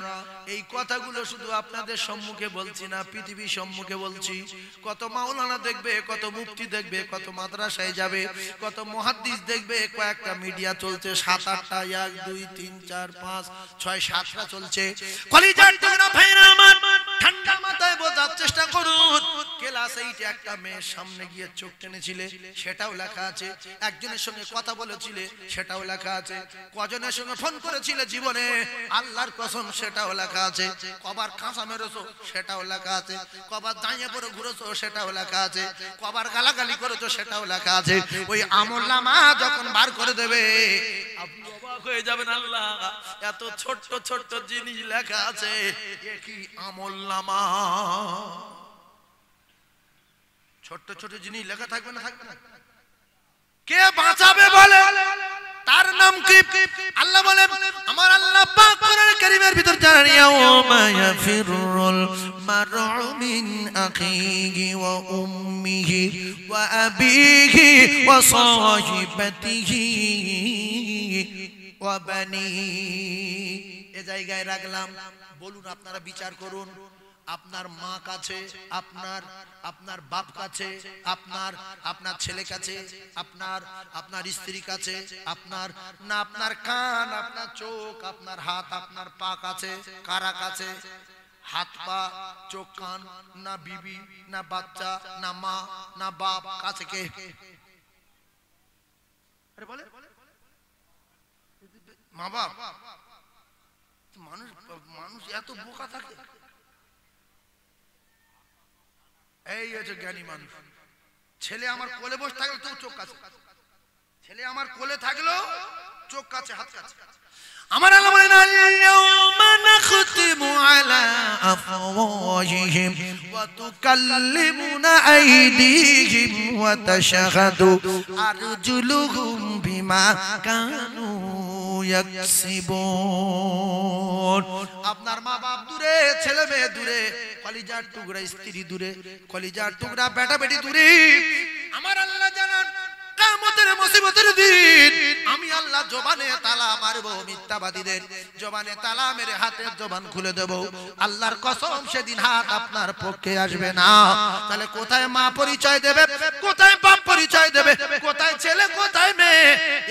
এই কথাগুলো শুধু আপনাদের সম্মুখে বলছি না, পৃথিবীর সম্মুখে বলছি। কত মাওলানা দেখবে, কত মুফতি দেখবে, কত মাদ্রাসায় যাবে, কত মুহাদ্দিস দেখবে, কয়েকটা মিডিয়া চলছে, 7-8টা, 1 2 3 4 5 6 7টা চলছে। কলিজার টুকরা ভাইরা আমার, ঠান্ডা মাথায় বোঝার চেষ্টা করুন। ক্লাস 8 একটা মেয়ের সামনে গিয়ে চোখ টেনেছিলে সেটাও লেখা আছে, একজনের সঙ্গে কথা বলেছিলে সেটাও লেখা আছে, কজনের সঙ্গে ফোন করেছিলে জীবনে আল্লাহর কসম সেটাও লেখা আছে, কবার কাঁচা মেরেছো সেটাও লেখা আছে, কবার দাঁড়িয়ে পড়ে ঘুরেছো সেটাও লেখা আছে, কবার গালাগালি করেছো সেটাও লেখা আছে। ওই আমলনামা যখন বার করে দেবে আপনি অবাক হয়ে যাবেন, আল্লাহ এত ছোট্ট ছোট্ট জিনিস লেখা আছে, এ কি আমলনামা? ছোট্ট ছোট জিনিস লেখা থাকবে না? থাকবে না? কে বাঁচাবে বলে? তার নাম কি? আল্লাহ বলেন, আমার আল্লাহ পাক কোরআন কারীমের ভিতর জানান, ইয়াউমা ইয়াফিরুল মারউ মিন আখিহি ওয়া উম্মিহি ওয়া আবিহি ওয়া সাহিবাতিহি ওয়া বানিহি। এই জায়গায় রাখলাম, বলুন আপনারা বিচার করুন। আপনার মা কাছে, আপনার বাপ কাছে, আপনার ছেলে কাছে, আপনার স্ত্রী কাছে, আপনার কান, আপনার চোখ, আপনার হাত, আপনার পা কাছে, কারা কাছে? হাত পা চোখ কান, না বিবি, না বাচ্চা, না মা, না বাপ, কাছে কে? আরে বলে মা বাপ। মানুষ এত বোকা থাকে? এই হচ্ছে জ্ঞানী মানুষ। ছেলে আমার কোলে বসে থাকলে তো চোখ কাছে, ছেলে আমার কোলে থাকলেও চোখ কাছে, হাত কাছে। আমার আল্লাহ বলেন, আল-ইয়াওমা নাখতিমু আলা আফওয়াহিহিম ওয়া তুকাল্লিমুনা আইদিহিম ওয়া তাশহাদু আরজুলুহুম বিমা কানু ইয়াকসিবুন। আপনার মা বাপ দূরে, ছেলে মেয়ে দূরে, কলিজার টুকরা স্ত্রী দূরে, কলিজার টুকরা বেটা বেটি দূরে। আমার আল্লাহ জানান, কিয়ামতের মুসিবতের দিন আমি আল্লাহ জবানে তালা মারবো, মিথ্যাবাদীদের জবানে তালা মেরে হাতের জবান খুলে দেব। আল্লাহর কসম, সেদিন হাত আপনার পক্ষে আসবে না। তাহলে কোথায় মা পরিচয় দেবে, কোথায় বাপ পরিচয় দেবে, কোথায় ছেলে, কোথায় মেয়ে?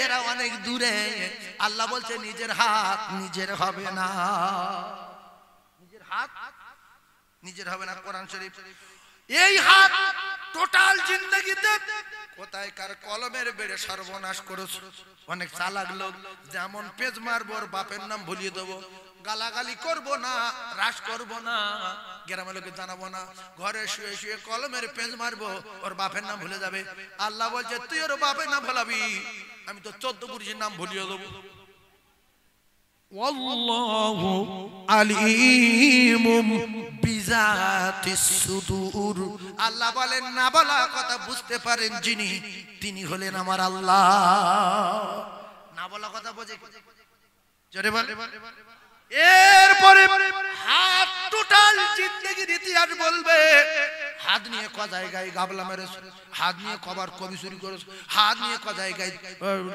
এরা অনেক দূরে। আল্লাহ বলছে নিজের হাত নিজের হবে না, নিজের হাত নিজের হবে না। কোরআন শরীফ, এই হাত টোটাল জিন্দেগিতে কোথায় কার কলমের বেড়ে সর্বনাশ করেছ। অনেক চালাক লোক, যেমন পেজ মারবো ওর বাপের নাম ভুলিয়ে দেবো, গালাগালি করব না, রাশ করব না, গ্রামের লোকে জানাবো না, ঘরে শুয়ে শুয়ে কলমের পেজ মারবো, ওর বাপের নাম ভুলে যাবে। আল্লাহ বলছে, তুই ওর বাপের নাম ভুলাবি, আমি তো 14 পুরুষের নাম ভুলিয়ে দেবো। ওয়াল্লাহু আলিমুম বিজাতিস সুদূর। আল্লাহ বলেন, না বলা কথা বুঝতে পারেন যিনি, তিনি হলেন আমার আল্লাহ। না বলা কথা বোঝে জোরে বল। এরপরে হাত টোটাল জিন্দেগির ইতিহাস বলবে। হাত নিয়ে ক জায়গায় গাবলা মেরেছো, হাত নিয়ে কবার কবি চুরি করেছো, হাত নিয়ে ক জায়গায়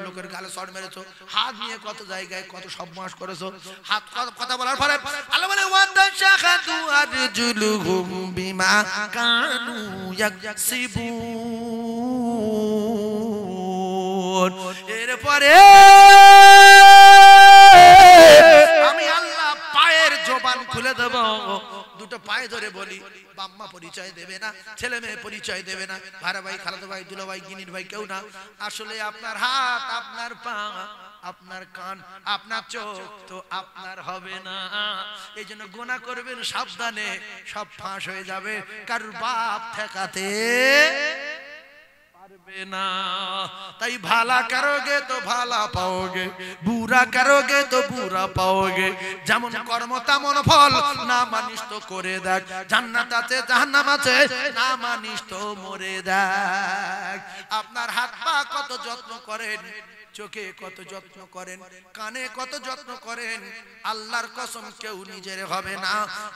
লোকের গালে শট মেরেছো, হাত নিয়ে কত জায়গায় কত সর্বনাশ করেছো। হাত কথা বলার পরে আল্লাহ বলে, ওয়াতাশাহাদু আরজুলুহুম বিমা কানু ইয়াকসিবুন। এরপরে আমি আল্লাহ পায়ের জবান খুলে দেব, দুটো পায়ে ধরে বলি, বাম্মা পরিচয় দেবে না, ছেলে মেয়ে পরিচয় দেবে না, ভাড়া ভাই, খালাতো ভাই, দুলা ভাই, গিনির ভাই, কেউ না। আসলে আপনার হাত, আপনার পা, আপনার কান, আপনার চোখ তো আপনার হবে না। এই জন্য গুনাহ করবেন সাবধানে, সব ফাঁস হয়ে যাবে, কারোর বাপ ঠেকাতে পারবে না। তাই ভালা করোগে তো ভালা পাওগে, বুরা করোগে তো বুরা পাওগে। যেমন কর্ম তেমন ফল, না মানিস তো করে দেখ, জান্নাত আছে জাহান্নাম আছে, না মানিস তো মরে দেখ। আপনার হাত পা কত যত্ন করেন, চোখে কত যত্ন করেন, কানে কত যত্ন করেন, আল্লাহর কসম কেউ নিজের হবে না,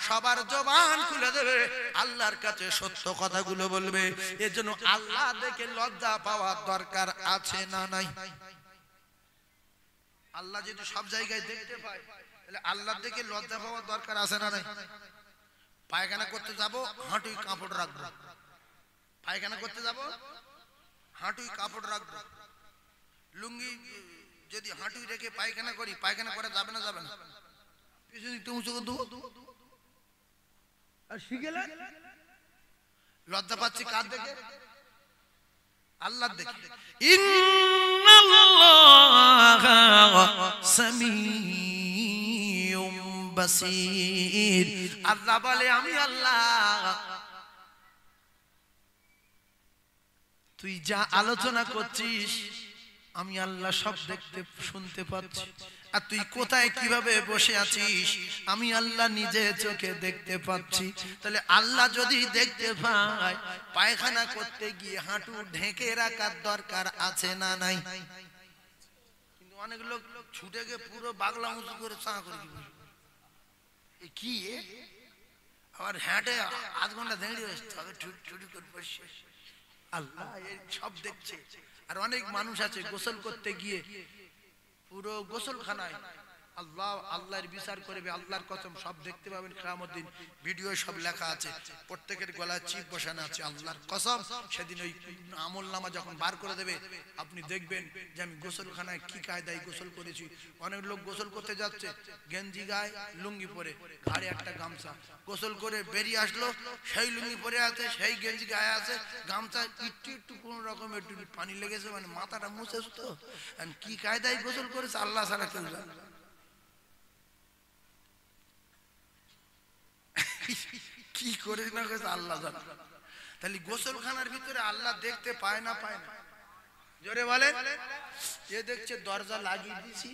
সবার জবান খুলে দেবে, আল্লাহর কাছে সত্য কথাগুলো বলবে। এজন্য আল্লাহ দেখে লজ্জা পাওয়ার দরকার আছে না নাই? আল্লাহ যদি সব জায়গায় দেখতে পায়, তাহলে আল্লাহ দেখে লজ্জা পাওয়ার দরকার আছে না নাই? পায়খানা করতে যাব, হাঁটুই কাপড় রাখবো। পায়খানা করতে যাব, হাঁটুই কাপড় রাখবো। লুঙ্গি যদি হাঁটুই রেখে পায়খানা করি, পায়খানা করা যাবে না? যাবে না? লজ্জা পাচ্ছি কার দেখে? আল্লাহ দেখে। ইন্নাল্লাহা সামিউম বাসীর। আল্লাহ বলে আমি আল্লাহ, তুই যা আলোচনা করছিস আমি আল্লাহ সব দেখতে শুনতে পাচ্ছি, আর তুই কোথায় কিভাবে বসে আছিস আমি আল্লাহ নিজে চোখে দেখতে পাচ্ছি। তাহলে আল্লাহ যদি দেখতে পায়, পায়খানা করতে গিয়ে হাঁটু ঢেকে রাখার দরকার আছে না নাই? কিন্তু অনেক লোক ছুটে গিয়ে পুরো বাগলা মুচু করে চা করে কি আবার হ্যাঁটে আধ ঘন্টা দাঁড়িয়ে আসতে হবে, ছুটি করে বসে। আল্লাহ সব দেখছে। আর অনেক মানুষ আছে গোসল করতে গিয়ে পুরো গোসলখানায় আল্লাহ আল্লাহর বিচার করবে, আল্লাহর কসম সব দেখতে পাবেন কিয়ামত দিন। ভিডিও সব লেখা আছে, প্রত্যেকের গলায় চিপ বসানো আছে, আল্লাহর কসম। সেদিন ওই আমলনামা যখন বার করে দেবে, আপনি দেখবেন যে আমি গোসলখানায় কি কায়দায় গোসল করেছি। অনেক লোক গোসল করতে যাচ্ছে, গেঞ্জি গায়ে, লুঙ্গি পরে, ঘাড়ে একটা গামছা, গোসল করে বেরিয়ে আসলো, সেই লুঙ্গি পরে আছে, সেই গেঞ্জি গায়ে আছে, গামছা একটু একটু কোন রকম একটু পানি লেগেছে, মানে মাথাটা মুছেছে তো, কি কায়দায় গোসল করেছে আল্লাহ ছাড়া কেউ জানে। কি করে না গেছে আল্লাহ জানে। তাহলে গোসলখানার ভিতরে আল্লাহ দেখতে পায় না? পায় না? জোরে বলে। এ দেখছে দরজা লাগিয়ে দিয়েছি,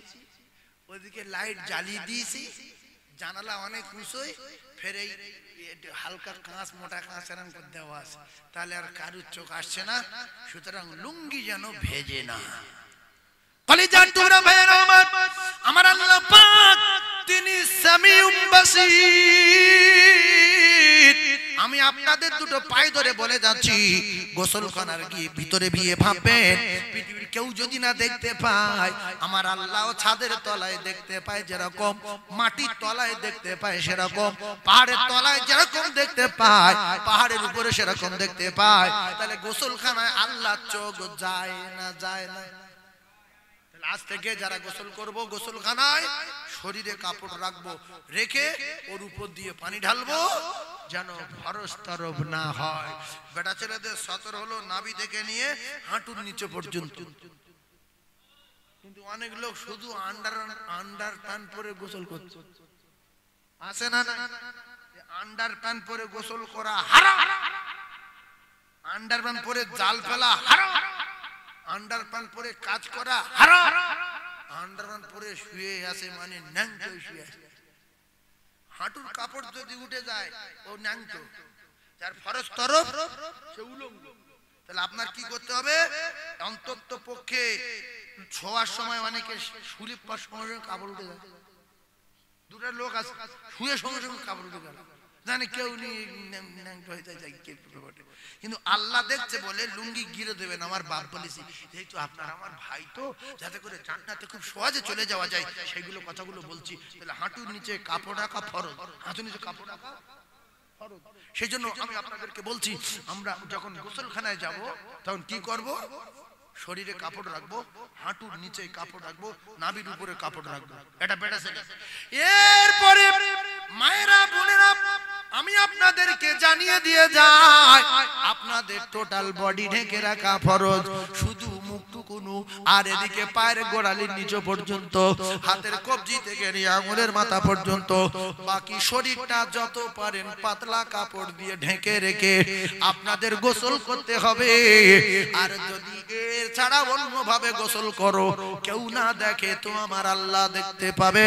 ওইদিকে লাইট জ্বালিয়ে দিয়েছি, জানালা অনেক উঁচুই, ফের এই হালকা কাঁচ, মোটা কাঁচ এরকম করে দেওয়া আছে, তাহলে আর কারুর চোখ আসছে না। সুতরাং লুঙ্গি যেন ভেজে না। কলিজার টুকরা ভাইয়েরা আমার, আমার আল্লাহ পাক তিনি সামিউম বাসীর। আমি আপনাদের দুটো পায়ে ধরে বলে যাচ্ছি, গোসলখানার গিয়ে ভিতরে বিয়ে ভাববেন পৃথিবীর কেউ যদি না দেখতে পায়, আমার আল্লাহ ছাদের তলায় দেখতে পায় যেরকম, মাটির তলায় দেখতে পায় সেরকম, পাহাড়ের তলায় যেরকম দেখতে পায়, পাহাড়ের উপরে সেরকম দেখতে পায়। তাহলে গোসলখানায় আল্লাহ চোখ যায় না? যায় না? আজ থেকে যারা গোসল করব, গোসলখানায় শরীরে কাপড় রাখবো, রেখে ওর উপর দিয়ে পানি ঢালবো, যেন ফরজ তরফ না হয়। বেটা ছেলেদের সতর হলো নাভি থেকে নিয়ে হাঁটুর নিচে পর্যন্ত। কিন্তু অনেক লোক শুধু আন্ডার প্যান্ট পরে গোসল করছে, আছে না? আন্ডার প্যান্ট পরে গোসল করা হারাম, আন্ডার প্যান্ট পরে জাল ফেলা হারাম, আন্ডার প্যান্ট পরে কাজ করা হারাম, আন্ডার প্যান্ট পরে শুয়ে আছে মানে ন্যাংটো শুয়ে আছে। হাঁটুর কাপড় যদি উঠে যায় ও ন্যাংটো, যার ফরজ তরফ সে উলঙ্গ। তাহলে আপনার কি করতে হবে? অন্তত পক্ষে ছোঁয়ার সময় অনেকে স্লিপ পাওয়ার সঙ্গে সঙ্গে কাপড় উঠে যায়। দুটা লোক আছে শুয়ে সঙ্গে সঙ্গে কাপড় উঠে গেল, জানে কেউ কিন্তু আল্লাহ দেখছে বলে লুঙ্গি গিরে দেবেন। আমার বাপ বলেছি, যেহেতু আপনার আমার ভাই, তো যাতে করে জান্নাতে খুব সহজে চলে যাওয়া যায়, সেইগুলো কথাগুলো বলছি। তাহলে হাঁটুর নিচে কাপড় রাখা ফরজ, হাঁটুর নিচে কাপড় রাখা ফরজ। সেই জন্য আমি আপনাদেরকে বলছি, আমরা যখন গোসলখানায় যাব তখন কি করব? শরীরে কাপড় রাখবো, হাঁটুর নিচে কাপড় রাখবো, নাভির উপরে কাপড় রাখবো। এটা বেটা ছেলে। এরপরে মায়েরা বোনেরা আমি আপনাদেরকে জানিয়ে দিয়ে যাই, আপনাদের টোটাল বডি ঢেকে রাখা ফরজ, শুধু মুখটুকুনো আর এদিকে পায়ের গোড়ালির নিচে পর্যন্ত, হাতের কবজি থেকে নিয়ে আঙুলের মাথা পর্যন্ত, বাকি শরীরটা যত পারেন পাতলা কাপড় দিয়ে ঢেকে রেখে আপনাদের গোসল করতে হবে। আর যদি এর ছাড়া অন্যভাবে গোসল করো, কেউ না দেখে তো আমার আল্লাহ দেখতে পাবে।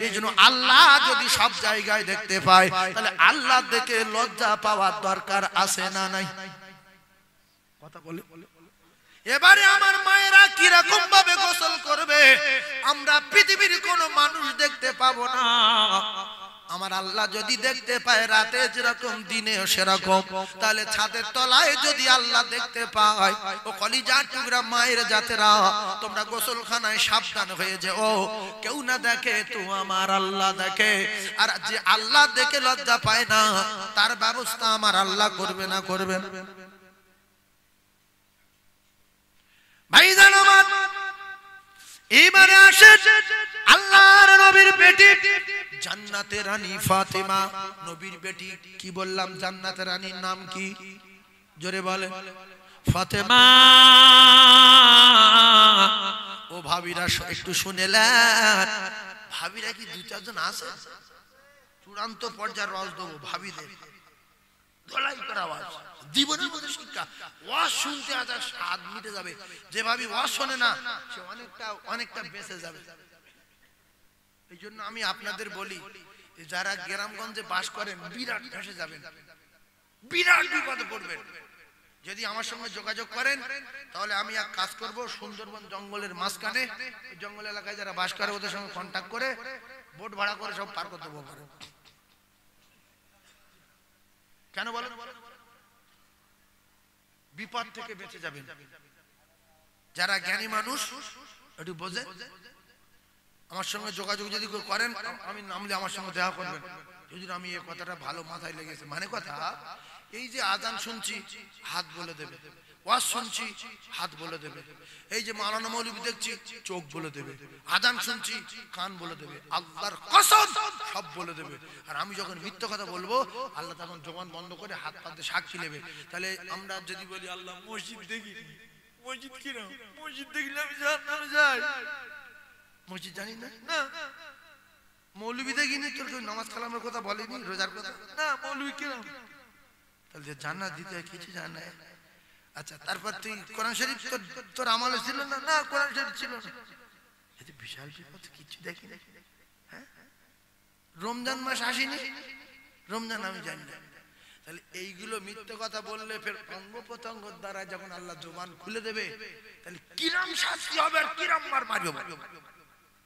এই জন্য আল্লাহ যদি সব জায়গায় দেখতে পায়, তাহলে আল্লাহ দেখে লজ্জা পাওয়ার দরকার আছে না নাই? কথা বলে। এবারে আমার মায়েরা কিরকম ভাবে গোসল করবে আমরা পৃথিবীর কোন মানুষ দেখতে পাবো না। আমার আল্লাহ যদি দেখতে পায় রাতে যেরকম দিনেও সেরকম, তাহলে ছাদের তলায় যদি আল্লাহ দেখতে পায়, ও কলিজার টুকরা মায়ের জাতেরা, তোমরা গোসলখানায় সাবধান হয়ে যাও, কেউ না দেখে তো আমার আল্লাহ দেখে। আর যে আল্লাহ দেখে লজ্জা পায় না, তার ব্যবস্থা আমার আল্লাহ করবে না করবে না? ভাইজান আমার, এবারে আসে আল্লাহর নবীর বেটি জান্নাতের রানী ফাতেমা। নবীর বেটি কি বললাম? জান্নাতের রানীর নাম কি? জোরে বলে। ফাতেমা। ও ভাবিরা একটু শুনেলেন? ভাবিরা কি দু চারজন আছে? চূড়ান্ত পর্যায়ের রস দেবো ভাবিদের, গলাই করা আওয়াজ, জীবনের মধ্যে শিক্ষা। ওয়াজ শুনতে আজ স্বাদ মিটে যাবে। যে ভাবি ওয়াজ শোনে না, সে অনেকটা বেঁচে যাবে। এই জন্য আমি আপনাদের বলি, যারা গ্রামগঞ্জে বাস করেন বিরাট ফেঁসে যাবেন, বিরাট বিপদে পড়বেন। যদি আমার সঙ্গে যোগাযোগ করেন, তাহলে আমি এক কাজ করব, সুন্দরবন জঙ্গলের মাঝখানে, জঙ্গল এলাকায় যারা বাস করে ওদের সঙ্গে কন্ট্যাক্ট করে বোট ভাড়া করে সব পার করতে দেবো। কেন বলেন? বিপদ থেকে বেঁচে যাবেন। যারা জ্ঞানী মানুষ একটু বোঝে, আমার সঙ্গে যোগাযোগ যদি করেন, আমি নামলে আমার সঙ্গে দেখা করবেন। যদি আমি এই কথাটা ভালো মাথায় লেগেছে, মানে কথা এই যে আজান শুনছি হাত বলে দেবে, ওয়াজ শুনছি হাত বলে দেবে, এই যে মাওলানা মৌলবী দেখছি চোখ বলে দেবে, আজান শুনছি কান বলে দেবে, আল্লাহর কসম সব বলে দেবে। আর আমি যখন মিথ্যা কথা বলবো, আল্লাহ তখন জবান বন্ধ করে হাত পাতে সাক্ষী নেবে। তাহলে আমরা যদি বলি আল্লাহ মসজিদ দেখি, মসজিদ কিনা মসজিদ দেখলে আমি জান্নাতে যাই, মসজিদ জানি না, না মৌলবী দেখিনি, তোর কেউ নামাজ কালামের কথা বলেনি, রোজার কথা না, মৌলবী কিরম, তাহলে জান্নাত দিতে কিছু জানে। আচ্ছা, তারপর তুই কোরআন শরীফ তোর আমলে ছিল না? না, কোরআন শরীফ ছিল না। এতে বিশাল বিপদ, কিছু দেখি না। হ্যাঁ, রমজান মাস আসেনি, রমজান আমি জানি না। তাহলে এইগুলো মিথ্যে কথা বললে ফের অঙ্গ প্রত্যঙ্গ দ্বারা যখন আল্লাহ জবান খুলে দেবে, তাহলে কিরাম শাস্তি হবে আর কিরাম মার মারবে।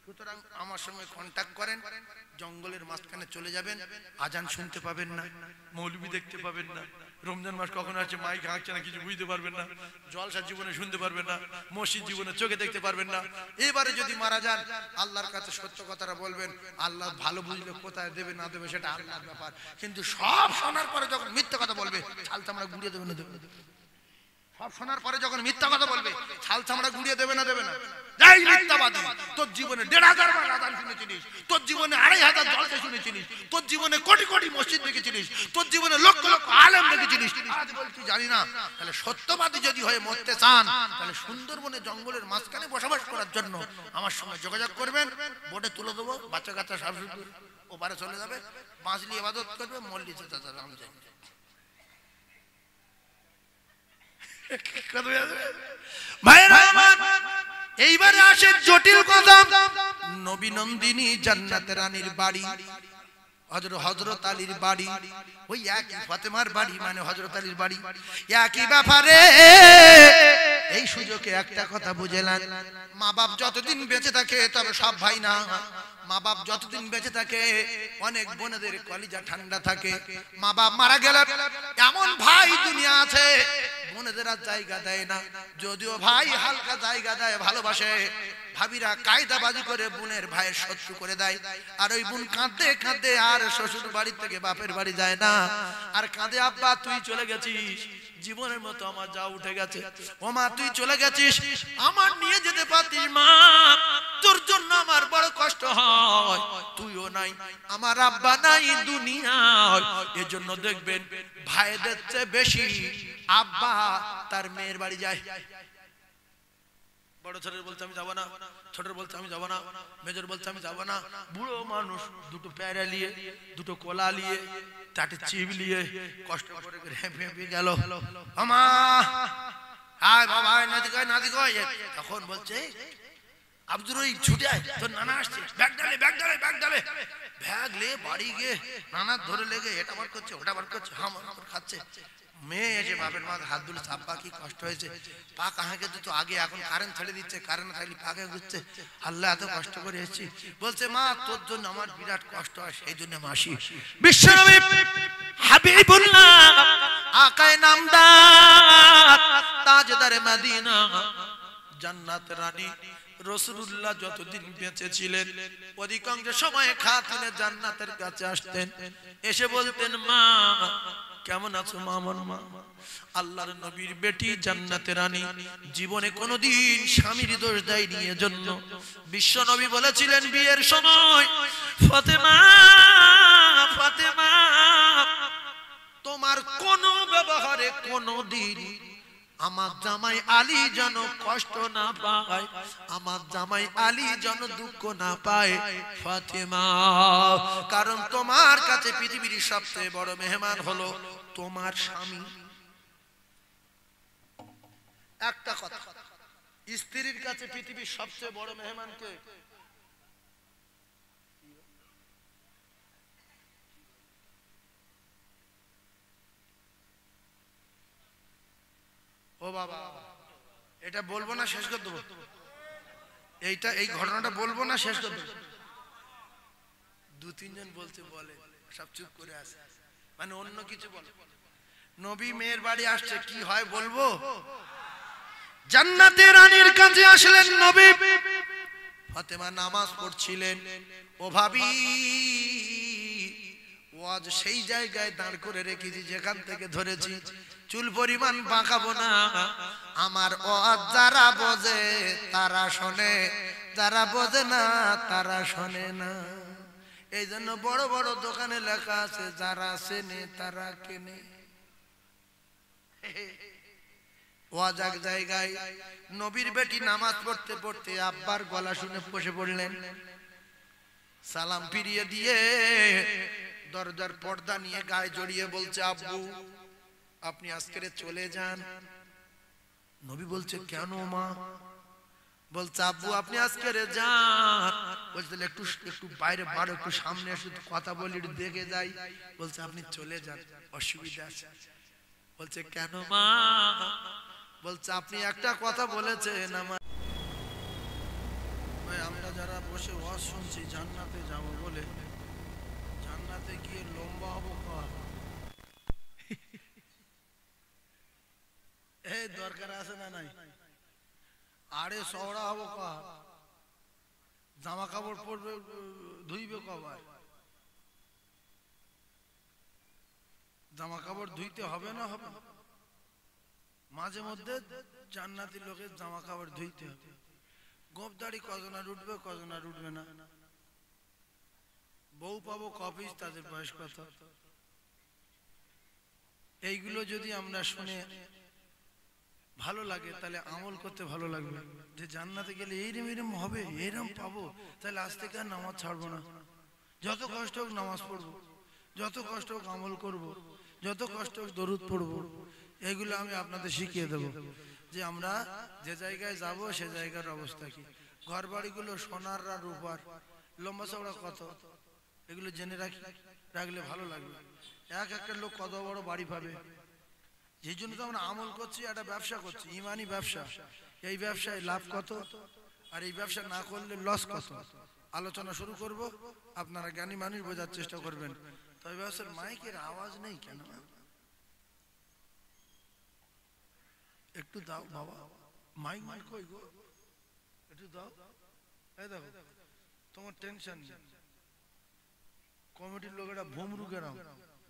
সুতরাং আমার সঙ্গে কন্ট্যাক্ট করেন, জঙ্গলের মাঝখানে চলে যাবেন, আজান শুনতে পাবেন না, মৌলবী দেখতে পাবেন না, রমজান মাস কখন আছে মাইক হাঁকছে না কিছু বুঝতে পারবেন না, জলসা জীবনে শুনতে পারবেন না, মসজিদ জীবনে চোখে দেখতে পারবেন না। এবারে যদি মারা যান, আল্লাহর কাছে সত্য কথাটা বলবেন, আল্লাহ ভালো বুঝলে কোথায় দেবে না দেবে সেটা আল্লাহর ব্যাপার। কিন্তু সব শোনার পরে যখন মিথ্যা কথা বলবে, ছাল চামড়া গুড়িয়ে দেবে না দেবে না? সব শোনার পরে যখন মিথ্যা কথা বলবে, ছাল চামড়া গুড়িয়ে দেবে না দেবে না? যাই মিথ্যাবাদী, তোর জীবনে ১,৫০০ বার আযান শুনেছিলিস, তোর জীবনে ২,৫০০ জলসা শুনেছিলিস, তোর জীবনে কোটি কোটি মসজিদ দেখেছিলিস, তোর জীবনে লক্ষ লক্ষ আলেম দেখেছিলিস, আজ বলছি জানি না। তাহলে সত্যবাদী যদি হয়ে মরতে চান, তাহলে সুন্দরবনে জঙ্গলের মাঝখানে বসবাস করার জন্য আমার সঙ্গে যোগাযোগ করবেন, বোটে তুলে দেবো, বাচ্চা কাচ্চা সব ওপারে চলে যাবে, বাঁচলি ইবাদত করবে, মল্লি যেতে যাবে, আমি জানি। এইবারে আসে জটিল কথা। নবী নন্দিনী জান্নাতের রানীর বাড়ি, হযরত আলীর বাড়ি, ওই একই ফাতেমার বাড়ি, মানে হযরত আলীর বাড়ি, একই ব্যাপারে। এই সুযোগে একটা কথা বুঝেলেন, মা বাপ যতদিন বেঁচে থাকে, তবে সব ভাই না, মা বাপ যতদিন বেঁচে থাকে অনেক বোনেদের কলিজা ঠান্ডা থাকে। মা বাপ মারা গেলে এমন ভাই দুনিয়া আছে বোনেদের আর জায়গা দেয় না, যদিও ভাই হালকা জায়গা দেয়, ভালোবাসে। ভাবিরা কায়দাবাজি করে বোনের ভাইয়ের শত্রু করে দেয়, আর ওই বোন কাঁদতে কাঁদতে আর শ্বশুর বাড়ি থেকে বাপের বাড়ি যায় না, আর কাঁদে, আব্বা তুই চলে গেছিস, জীবনের মতো আমার যা উঠে গেছে, ও মা তুই চলে গেছিস, আমার নিয়ে যেতে পারতিস মা, তোর জন্য আমার বড় কষ্ট হয়, তুইও নাই, আমার আব্বা নাই দুনিয়ায়। এজন্য দেখবেন ভাইদের চেয়ে বেশি আব্বা তার মেয়ের বাড়ি যায়। বড় ছেলের বলছে আমি যাবো না, ছোটর বলছে আমি যাবো না, মেজর বলছে আমি যাবো না। বুড়ো মানুষ দুটো প্যারা নিয়ে, দুটো কোলা নিয়ে, চারটে চিপ নিয়ে কষ্ট করে হেঁপে হেঁপে গেল। আমা আয় বাবা, আয় নাতি কয়, নাতি কয়। তখন বলছে আব্দুর ওই ছুটে আয়, তোর নানা আসছে, ব্যাগ ডালে ব্যাগ ডালে ব্যাগ ডালে। ব্যাগ লে বাড়ি গিয়ে নানা ধরে লেগে এটা বার করছে ওটা বার করছে, হাম খাচ্ছে। মেয়ে এসে বাপের মাথায় হাত দুলে, আব্বা কি কষ্ট হয়েছে, পা কাহাকে তো আগে এখন কারেন্ট ছেড়ে দিচ্ছে, কারেন্ট থাকলে পাকে ঘুরছে, আল্লাহ এত কষ্ট করে এসেছি। বলছে মা তোর জন্য আমার বিরাট কষ্ট হয়, সেই জন্য মাসি। বিশ্বনবী হাবিবুল্লাহ আকায়ে নামদার তাজদারে মদিনা জান্নাত রানী রাসূলুল্লাহ যতদিন বেঁচে ছিলেন অধিকাংশ সময় খাতুনে জান্নাতের কাছে আসতেন, এসে বলতেন মা কেমন আছো মা? আমার মা আল্লাহর নবীর বেটি জান্নাতের রানী জীবনে কোনোদিন স্বামীর দোষ দেয়নি। এজন্য বিশ্ব নবী বলেছিলেন বিয়ের সময়, ফাতেমা ফাতেমা তোমার কোন ব্যবহারে কোনোদিন আমার জামাই আলী যেন কষ্ট না পায়, আমার জামাই আলী যেন দুঃখ না পায় ফাতেমা। কারণ তোমার কাছে পৃথিবীর সবচেয়ে বড় মেহমান হলো তোমার স্বামী। একটা কথা, স্ত্রীর কাছে পৃথিবীর সবচেয়ে বড় মেহমান কে? ও বাবা, এটা বলবো না শেষ করে দেবো, এইটা এই ঘটনাটা বলবো না শেষ করে দেবো। দু তিনজন বলছে বলে, সব চুপ করে আছে, মানে অন্য কিছু বলে। নবী মেয়ের বাড়ি আসছে, কি হয় বলবো? জান্নাতের রানীর কাছে আসলেন নবী। ফাতেমা নামাজ পড়ছিলেন। ও ভাবি, ওয়াজ সেই জায়গায় দাঁড় করে রেখেছি যেখান থেকে ধরেছি, চুল পরিমাণ বাঁকাবো না। আমার ওয়াজ যারা বোঝে তারা শোনে, যারা বোঝে না তারা শোনে না। এই জন্য বড় বড় দোকানে লেখা আছে যারা চেনে তারা কেনে। ওয়াজ এক জায়গায়, নবীর বেটি নামাজ পড়তে পড়তে আব্বার গলা শুনে বসে পড়লেন। সালাম ফিরিয়ে দিয়ে দরজার পর্দা নিয়ে গায়ে জড়িয়ে বলছে আব্বু আপনি আজকে চলে যান। নবী বলছে কেন মা? বলছে আব্বু আপনি আজকে যান। বলছে একটু একটু বাইরে বাড়ো, একটু সামনে এসে কথা বলি, একটু দেখে যাই। বলছে আপনি চলে যান, অসুবিধা আছে। বলছে কেন মা? বলছে আপনি একটা কথা বলেছেন আমার, আমরা যারা বসে ওয়াজ শুনছি জান্নাতে যাব বলে, জান্নাতে গিয়ে লম্বা হবো কর, এই দরকার আছে না নাই? আরে সওড়া হবো কর, জামা কাপড় পরবে ধুইবে কবার? জামা কাপড় ধুইতে হবে না? হবে মাঝে মধ্যে জান্নাতি লোকের জামা কাপড় ধুইতে হবে। গোপদাড়ি কজন আর উঠবে, কজন আর উঠবে না। বউ পাবো কপিস, তাদের বয়স কত? এইগুলো যদি আমরা শুনে ভালো লাগে তাহলে আমল করতে ভালো লাগবে, যে জান্নাতে গেলে এইরম এরম হবে, এইরম পাবো, তাহলে আজ থেকে আর নামাজ ছাড়বো না। যত কষ্ট হোক নামাজ পড়বো, যত কষ্ট হোক আমল করবো, যত কষ্ট হোক দরুদ পড়বো। এগুলো আমি আপনাদের শিখিয়ে দেবো, যে আমরা যে জায়গায় যাব সে জায়গার অবস্থা কি। ঘর বাড়িগুলো সোনার আর রূপার, লম্বা চওড়া কত, এগুলো জেনে রাখলে ভালো লাগবে। এক একটা লোক কত বড় বাড়ি পাবে। যেই জন্য তো আমরা আমল করছি, একটা ব্যবসা করছি, ইমানি ব্যবসা। এই ব্যবসায় লাভ কত আর এই ব্যবসা না করলে লস কত, আলোচনা শুরু করব। আপনারা জ্ঞানী মানুষ বোঝার চেষ্টা করবেন। তবে ব্যবসার মাইকের আওয়াজ নেই কেন? একটু দাও বাবা, মাইক মাইক কই গো, একটু দাও। এই দেখো তোমার টেনশন নেই, কমিটির লোকেরা ভুমরু গেরাম,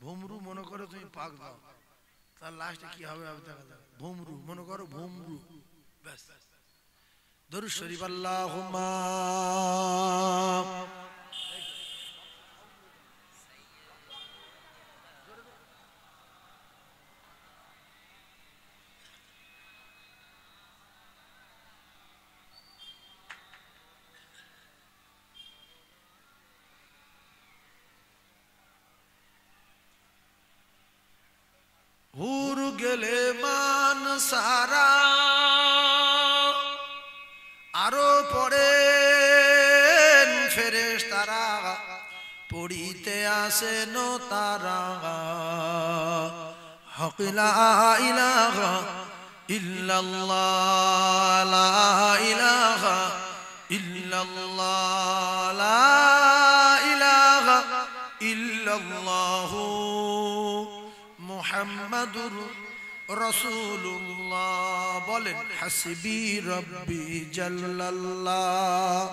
ভুমরু মনে করো তুমি পাক দাও, তার লাস্টে কি হবে দেখা যাবে। ভুমরু মনে করো, ভুমরু, ব্যাস। দরুদ শরীফ আল্লাহুম্মা সারা আরো পড়ে ফেরেশতারা পড়িতে আসেন তারা হক লা ইলাহা ইল্লাল্লাহ লা ইলাহা ইল্লাল্লাহ লা ইলাহা ইল্লাল্লাহ মুহাম্মাদুর রাসূলুল্লাহ বলেন হাসবি রব্বি জাল্লাল্লাহ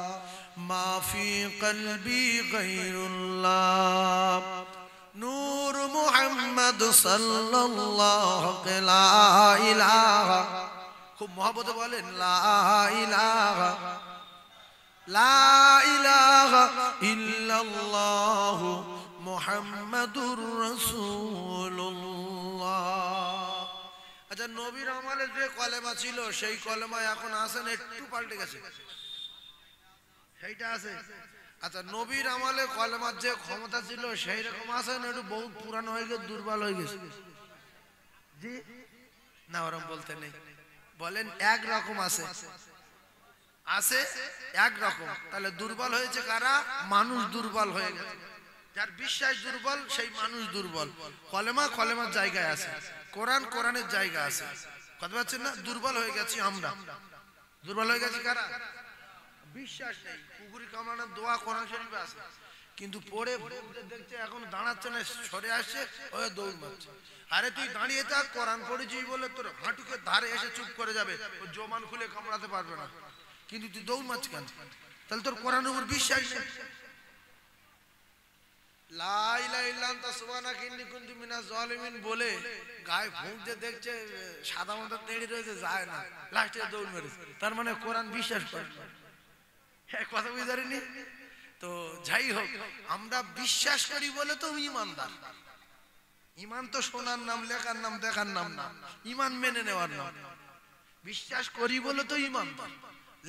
মা ফি কলবি গায়রুল্লাহ নূর মুহাম্মদ সাল্লাল্লাহু লা ইলাহা খুব মহব্বতে বলেন লা ইলাহা লা ইলাহা ইল্লাল্লাহ মুহাম্মাদুর রাসূলুল্লাহ। আচ্ছা নবীর আমলে যে কলেমা ছিল সেই কলেমা এখন আছে না একটু পাল্টে গেছে? সেইটা আছে। আচ্ছা নবীর আমলে কলেমার যে ক্ষমতা ছিল সেই রকম আছে না একটু বহুত পুরানো হয়ে গেছে, দুর্বল হয়ে গেছে? জি না, ওরকম বলতে নেই, বলেন এক রকম আছে। আছে এক রকম। তাহলে দুর্বল হয়েছে কারা? মানুষ দুর্বল হয়ে গেছে। যার বিশ্বাস দুর্বল সেই মানুষ দুর্বল। কলেমা কলেমার জায়গায় আছে, কোরআন কোরআনের জায়গা আছে। কথা পাচ্ছেন না? দুর্বল হয়ে গেছি আমরা। দুর্বল হয়ে গেছি কারা? বিশ্বাস নেই। কুকুরি কামড়ানোর দোয়া কোরআন শরীফে আছে, কিন্তু পড়ে দেখছে এখন দাঁড়াচ্ছে না, সরে আসছে, ওই দৌড় মারছে। আরে তুই দাঁড়িয়ে থাক, কোরআন পড়েছিস বলে তোর হাঁটুকে ধারে এসে চুপ করে যাবে, ও জমান খুলে কামড়াতে পারবে না, কিন্তু তুই দৌড় মারছিস কেন? তাহলে তোর কোরআনের উপর বিশ্বাস নেই। লা ইলাহা ইল্লা আনতা সুবহানাকা ইন্নী কুনতু মিনাজ জালিমিন বলে গায়ে ফুঁক দিয়ে দেখছে সাদা মাথা তেড়ে রয়েছে, যায় না, লাস্টে দৌড় মেরেছে। তার মানে কোরআন বিশ্বাস করে। কথা বুঝতে পারিনি তো? যাই হোক, আমরা বিশ্বাস করি বলে তো ঈমানদার। ঈমান তো শোনার নাম, লেখার নাম, দেখার নাম না, ঈমান মেনে নেওয়ার নাম। বিশ্বাস করি বলে তো ঈমানদার।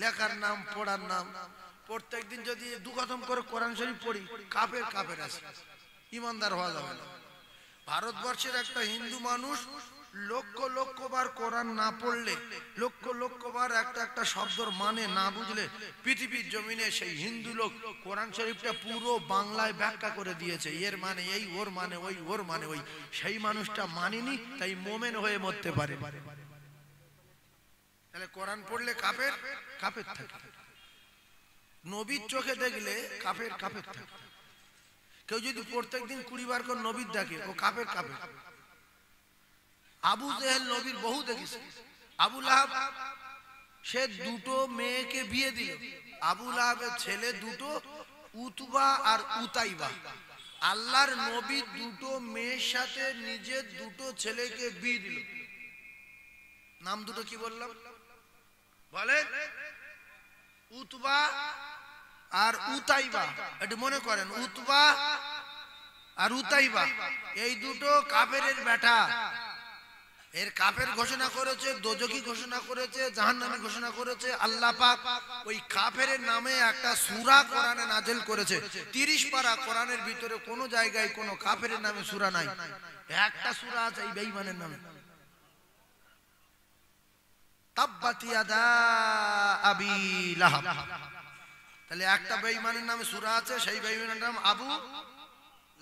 লেখার নাম, পড়ার নাম। প্রত্যেকদিন যদি দু খতম করে কোরআন শরীফ পড়ি, কাফের কাফের আছে, ঈমানদার হওয়া যাবে না। ভারতবর্ষের একটা হিন্দু মানুষ লক্ষ লক্ষ বার কোরআন না পড়লে, লক্ষ লক্ষ বার একটা একটা শব্দর মানে না বুঝলে, পৃথিবীর জমিনে সেই হিন্দু লোক কোরআন শরীফটা পুরো বাংলায় ব্যাখ্যা করে দিয়েছে। এর মানে এই, ওর মানে ওই, ওর মানে ওই। সেই মানুষটা মানেনি, তাই মোমেন হয়ে মরতে পারে। তাহলে কোরআন পড়লে কাফের কাফের থাকে, নবীর চোখে দেখলে কাফের কাফের থাকে। কেউ যদি প্রত্যেকদিন 20 বার করে নবীর দেখে, ও কাফের কাফের। আবু জেহেল নবীর বহু দেখেছে। আবু লাহাব সে দুটো মেয়েকে বিয়ে দিল। আবু লাহাবের ছেলে দুটো, উতবা আর উতাইবা। আল্লাহর নবী দুটো মেয়ের সাথে নিজের দুটো ছেলেকে বিয়ে দিল। নাম দুটো কি বললাম বলেন? উতবা আর উতাইবা। এটা মনে করেন, উতবা আর উতাইবা এই দুটো কাফেরের বেটা। এর কাফের ঘোষণা করেছে, দোজখী ঘোষণা করেছে, জাহান্নামী ঘোষণা করেছে আল্লাহ পাক। ওই কাফের নামে একটা সূরা কোরআনে নাযিল করেছে। 30 পারা কোরআনের ভিতরে কোনো জায়গায় কোনো কাফের নামে সূরা নাই। একটা সূরা আছে এই বেঈমানের নামে, তাব্বাত ইয়াদা আবি লাহাব। তাহলে একটা বেঈমানের নামে সূরা আছে, সেই বেঈমানের নাম আবু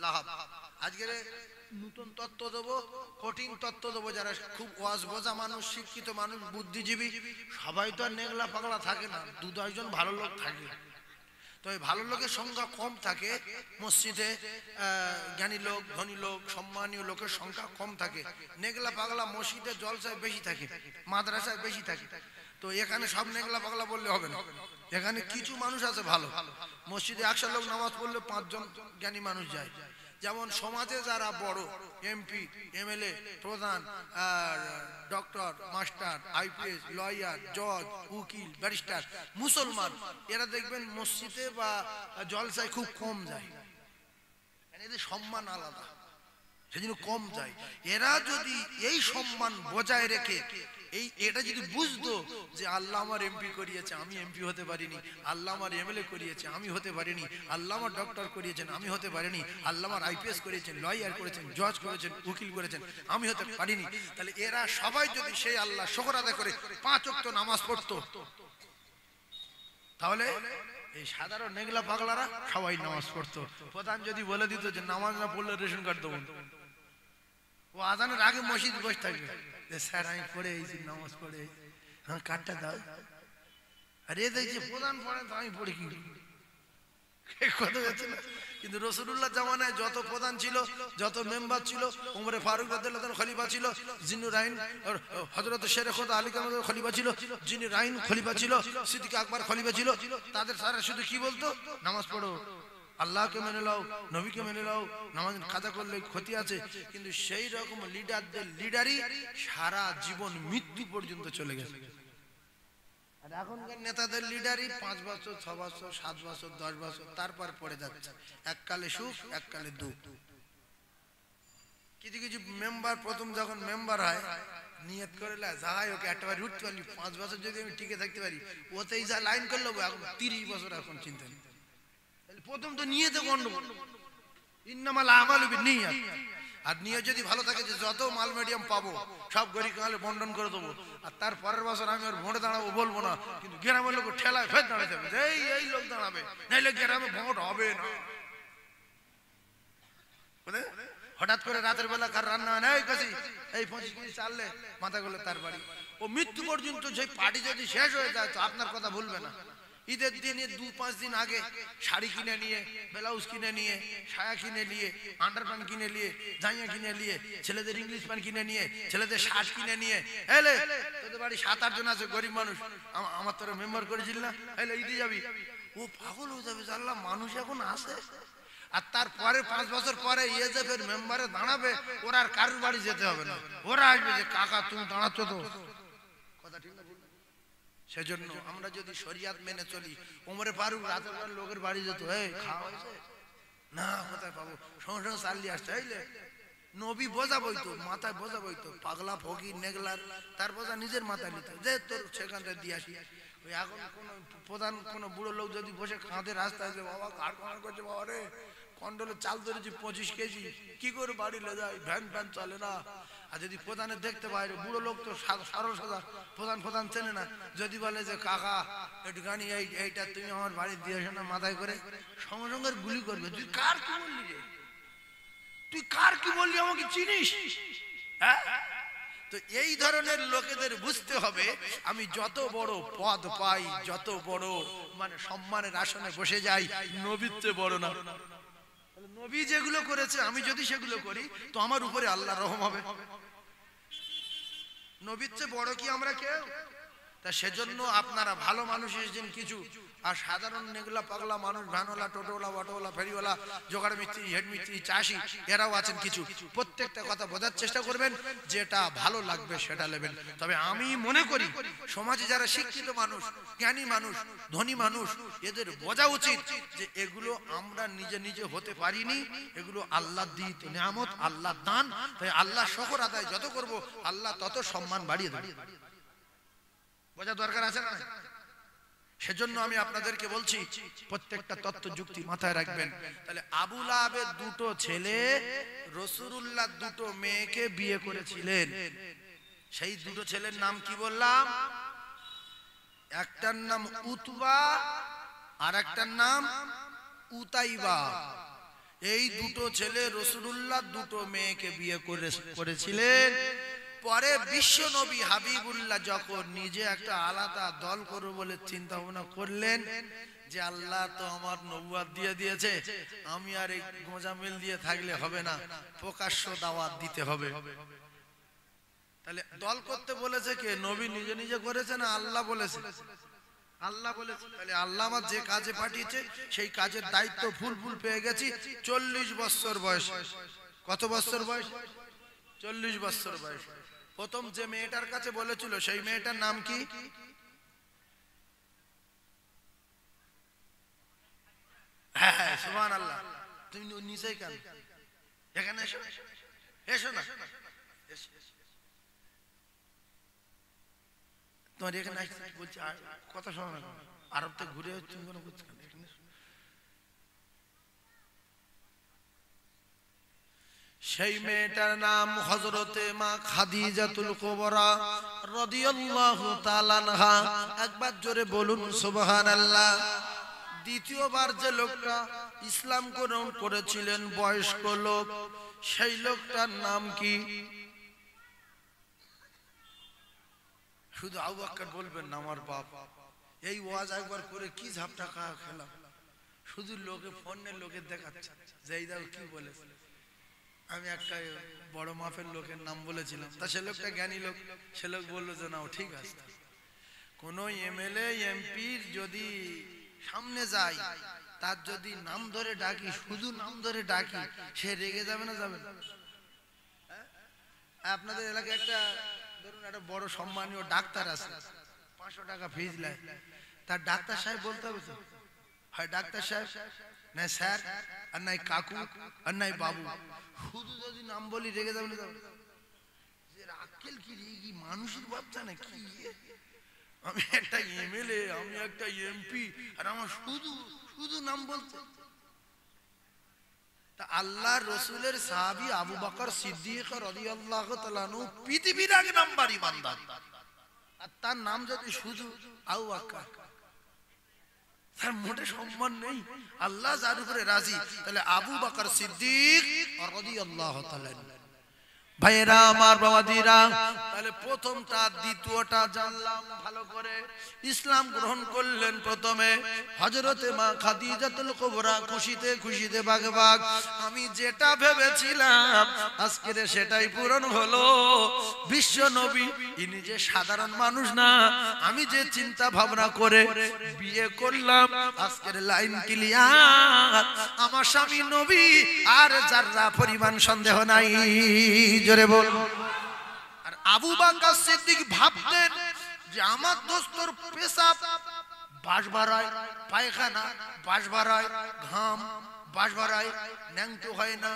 লাহাব। আজকে নতুন তত্ত্ব দেবো, কঠিন তত্ত্ব দেবো। যারা খুব ওয়াজ বোঝা মানুষ, শিক্ষিত মানুষ, বুদ্ধিজীবী, সবাই তো আর নেগলা পাগলা থাকে না, 2-10 জন ভালো লোক থাকে। তো এই ভালো লোকের সংখ্যা কম থাকে মসজিদে। জ্ঞানী লোক, ধনী লোক, সম্মানীয় লোকের সংখ্যা কম থাকে। নেগলা পাগলা মসজিদে জলসায় বেশি থাকে, মাদ্রাসায় বেশি থাকে। তো এখানে সব নেগলা পাগলা বললে হবে না। এখানে কিছু মানুষ আছে ভালো। মসজিদে 100 লোক নামাজ পড়লে 5 জন জ্ঞানী মানুষ যায়। যেমন সমাজে যারা বড়, এমপি, এমএলএ, প্রধান, ডক্টর, মাস্টার, আইপিএস, লয়ার, জজ, উকিল, ব্যারিস্টার, মুসলমান, এরা দেখবেন মসজিদে বা জলসায় খুব কম যায়। এদের সম্মান আলাদা। সেজন্য কম যায়। এরা যদি এই সম্মান বজায় রেখে এটা যদি বুঝতো যে আল্লাহ আমার এমপি করিয়েছে, আমি এমপি হতে পারিনি, আল্লাহ আমার এমএলএ করিয়েছে, আমি হতে পারিনি, আল্লাহ আমার ডক্টর করিয়েছেন, আমি হতে পারিনি, আল্লাহ আমার আইপিএস করিয়েছেন, লয়ার করেছেন, জজ করেছেন, উকিল করেছেন, আমি হতে পারিনি, তাহলে এরা সবাই যদি সেই আল্লাহ শুকর আদায় করে 5 ওয়াক্ত নামাজ পড়তো, তাহলে এই সাধারণ নেগলা পাগলারা সবাই নামাজ পড়তো। প্রধান যদি বলে দিত যে নামাজ না পড়লে রেশন কার্ড দেবো, ও আজানের আগে মসজিদ বসে থাকবে, স্যার আমি পড়ে এসেছি, নামাজ পড়ে, হ্যাঁ কার্ডটা দাও। আর এ দেখছি প্রধান পড়েন তো আমি পড়ি কি কথা যাচ্ছে না। কিন্তু রাসূলুল্লাহ জামানায় যত প্রধান ছিল, যত মেম্বার ছিল, উমরে ফারুক রাদিয়াল্লাহু তাআলা খলিফা ছিল, জিন্নুরাইন হযরত শের খোদা আলী কামাল খলিফা ছিল, জিন্নুরাইন খলিফা ছিল, সিদ্দিক আকবর খলিফা ছিল, তাদের সারা শুধু কি বলতো, নামাজ পড়ো, আল্লাহকে মেনে নাও, নবীকে মেনে নাও, নামাজ কাজা করলে ক্ষতি আছে। কিন্তু সেই রকম লিডারদের লিডারই সারা জীবন মৃত্যু পর্যন্ত চলে গেছে। আর এখনকার নেতাদের লিডারই 5 বছর, 6 বছর, 7 বছর, 10 বছর, তারপর পড়ে যাচ্ছে, এককালে সুখ এককালে দুঃখ। কিছু কিছু মেম্বার প্রথম যখন মেম্বার হয় নিয়ত করে যাই ওকে একটাবার উঠতে পারি, 5 বছর যদি আমি টিকে থাকতে পারি, ওতেই যা লাইন করলো, এখন 30 বছর এখন চিন্তা নেই। প্রথম তো নিয়তে গন্ডগোল, ইন্নামাল আমালু বিন্নিয়াত। আর নিয়ত যদি ভালো থাকে যে যত মাল মিডিয়াম পাবো সব গরিব কালে বন্টন করে দেবো, আর তার পরের বছর আমি ওর ভোটে দাঁড়াবো বলবো না, কিন্তু গ্রামের লোক ঠেলায় ফের দাঁড়াতে হবে, এই লোক দাঁড়াবে, নাইলে গ্রামে ভোট হবে না। হঠাৎ করে রাতের বেলা কার রান্না হয় না, এই কাছে এই 25 কেজি চাললে মাথা গুলো তার বাড়ি, ও মৃত্যু পর্যন্ত সেই পার্টি যদি শেষ হয়ে যায় তো আপনার কথা ভুলবে না। ঈদের দিনে 2-5 দিন আগে শাড়ি কিনে নিয়ে, ব্লাউজ কিনে নিয়ে, সায়া কিনে নিয়ে, আন্ডারপ্যান্ট কিনে নিয়ে, জাইয়া কিনে নিয়ে, ছেলেদের ইংলিশ প্যান্ট কিনে নিয়ে, ছেলেদের শার্ট কিনে নিয়ে, এলে তোদের বাড়ি 7-8 জন আছে গরিব মানুষ, আমার তোরা মেম্বার করেছিল না, এলে ঈদে যাবি, ও পাগল হয়ে যাবে, জানলাম মানুষ এখন আসে। আর তারপরে 5 বছর পরে ইএজএফের মেম্বারে দাঁড়াবে, ওরা আর কারুর বাড়ি যেতে হবে না, ওরা আসবে যে কাকা তুমি দাঁড়াচ্ছ তো, কথা ঠিক না? সেজন্য আমরা যদি শরিয়াত মেনে চলি, ওমরে ফারুক রাতের বেলা লোকের বাড়ি যেত, এই খাওয়া হয়েছে না, কোথায় পাবো, সঙ্গে সঙ্গে চালিয়ে আসতে, এইলে নবী বোঝা বইতো, মাথায় বোঝা বইতো, পাগলা ফকির নেগলার তার বোঝা নিজের মাথায় নিত, যে তোর সেখান থেকে দিয়ে আসি। ওই এখন কোন প্রধান কোন বুড়ো লোক যদি বসে কাঁধে রাস্তায়, বাবা ঘাট কামার করছে, বাবা রে কন্ডলে চাল ধরেছি 25 কেজি, কি করে বাড়ি লে যায়, ভ্যান ফ্যান চলে না। আর যদি প্রধানের দেখতে পায়, বুড়ো লোক তো সরল সাদা, প্রধান চেনে না, যদি বলে যে কাকা একটু গানি এইটা তুমি আমার বাড়ি দিয়ে আসো না মাথায় করে, সঙ্গে সঙ্গে গুলি করবে, তুই কার কি বললি রে, তুই কার কি বললি, আমাকে চিনিস? হ্যাঁ, তো এই ধরনের লোকেদের বুঝতে হবে, আমি যত বড় পদ পাই, যত বড় মানে সম্মানের আসনে বসে যাই, নবীত্ব বড় না। নবী যেগুলো করেছে আমি যদি সেগুলো করি তো আমার উপরে আল্লাহর রহম হবে। নবীর চেয়ে বড় কি আমরা কেউ? তা সেজন্য আপনারা ভালো মানুষ এসেছেন কিছু, আর সাধারণ নেগলা পাগলা মানুষ, ভ্যানওয়ালা, টোটোওয়ালা, অটোওয়ালা, ফেরিওয়ালা, জোগাড় মিস্ত্রি, হেড মিস্ত্রি, চাষি, এরাও আছেন কিছু। প্রত্যেকটা কথা বোঝার চেষ্টা করবেন, যেটা ভালো লাগবে সেটা নেবেন। তবে আমি মনে করি সমাজে যারা শিক্ষিত মানুষ, জ্ঞানী মানুষ, ধনী মানুষ, এদের বোঝা উচিত যে এগুলো আমরা নিজে নিজে হতে পারিনি, এগুলো আল্লাহ দিত নিয়ামত, আল্লাহ দান। তাই আল্লাহ শুকর আদায় যত করব আল্লাহ তত সম্মান বাড়িয়ে দেবে। বোঝা দরকার আছে না? সেজন্য আমি আপনাদেরকে বলছি প্রত্যেকটা তত্ত্ব যুক্তি মাথায় রাখবেন। তাহলে আবু লাহাবের 2টো ছেলে রাসূলুল্লাহ 2টো মেয়েকে বিয়ে করেছিলেন। সেই 2টো ছেলের নাম কি বললাম? একটার নাম উতবা আর একটার নাম উতাইবা। এই 2টো ছেলে রাসূলুল্লাহ 2টো মেয়েকে বিয়ে করেছিলেন। পরে বিশ্ব নবী হাবিবুল্লাহ যখন নিজে একটা আলাদা দল করবে বলে চিন্তা ভাবনা করলেন, যে আল্লাহ তো আমার নবুয়ত দিয়ে দিয়েছে, আমি আর এই গোঁজামিল দিয়ে থাকলে হবে না, প্রকাশ্য দাওয়াত দিতে হবে। তাহলে দল করতে বলেছে কে? নবী নিজে নিজে করেছে না আল্লাহ বলেছে? আল্লাহ বলেছে। তাহলে আল্লাহ আমার যে কাজে পাঠিয়েছে সেই কাজের দায়িত্ব ফুল পেয়ে গেছি। 40 বছর বয়স। কত বছর বয়স? 40 বছর বয়স। প্রথম যে মেয়েটার কাছে বলেছিল সেই মেয়েটার নাম কি? হ্যাঁ, সুবহানাল্লাহ। তুমি নিচে কেন? এখানে এসো। এসো না, তোমার এখানে বলছি কথা শোনো না, আরব থেকে ঘুরে তুমি কোনো বুঝছো না। সেই মেয়েটার নাম হযরতে মা খাদিজাতুল কুবরা রাদিয়াল্লাহু তাআলা আনহা। একবার জোরে বলুন সুবহানাল্লাহ। দ্বিতীয়বার যে লোকটা ইসলাম গ্রহণ করেছিলেন বয়স্ক লোক, সেই লোকটার নাম কি? শুধু আবু বকর বলবেন না আমার বাপ। এই ওয়াজ একবার করে কি ঝাপটা খাওয়া খেলাম, শুধু লোকে ফোনের লোকে দেখাচ্ছে যে এই দাও কি বলে। আমি একটা বড় মাপের লোকের নাম বলেছিলাম, তা সে লোকটা জ্ঞানী লোক, সে লোক বললো যে না ঠিক আছে। কোন এমএলএ এমপির যদি সামনে যাই, তার যদি নাম ধরে ডাকি, শুধু নাম ধরে ডাকি, সে রেগে যাবে না যাবে না? আপনাদের এলাকায় একটা ধরুন একটা বড় সম্মানীয় ডাক্তার আছে, 500 টাকা ফিজ নেয়, তার ডাক্তার সাহেব বলতে হবে তো, হয় ডাক্তার সাহেব, না স্যার, আর নাই কাকু, আর নাই বাবু। শুধু যদি নাম বলি রেগে যাবে না যাবে? আক্কেল কি রে, কি মানুষের বাচ্চা না কি? আমি একটা এমএলএ, আমি একটা এমপি, আর আমার শুধু শুধু নাম বলতে। তা আল্লাহর রাসূলের সাহাবী আবু বকর সিদ্দিক রাদিয়াল্লাহু তাআলা আনহু পৃথিবীর আগে নাম্বার ইমানদার, আর তার নাম যদি শুধু আবু বকর, তার মোটে সম্মান নেই। আল্লাহ যার উপরে রাজি, তাহলে আবু বকর সিদ্দিক রাদিয়াল্লাহু তাআলা। ভাইরা আমার, বাবাজিরা, তাহলে প্রথমটা দ্বিতীয়টা জানলাম ভালো করে। ইসলাম গ্রহণ করলেন প্রথমে হযরতে মা খাদিজাতুল কুবরা, খুশিতে খুশিতে বাগবাগ। আমি যেটা ভেবেছিলাম আজকে সেটাই পূরণ হলো। বিশ্ব নবী ইনি যে সাধারণ মানুষ না, আমি যে চিন্তা ভাবনা করে বিয়ে করলাম, আজকের লাইন ক্লিয়ার। আমার স্বামী নবী, আর যারা পরিমাণ সন্দেহ নাই, জোরে বল। আর আবু বকর সিদ্দিক ভাবতেন যে আমার দোস্তর পেশাব বাস বাড়ায়, পায়খানা বাস বাড়ায়, ঘাম বাস বাড়ায়, ন্যাংটো হয় না,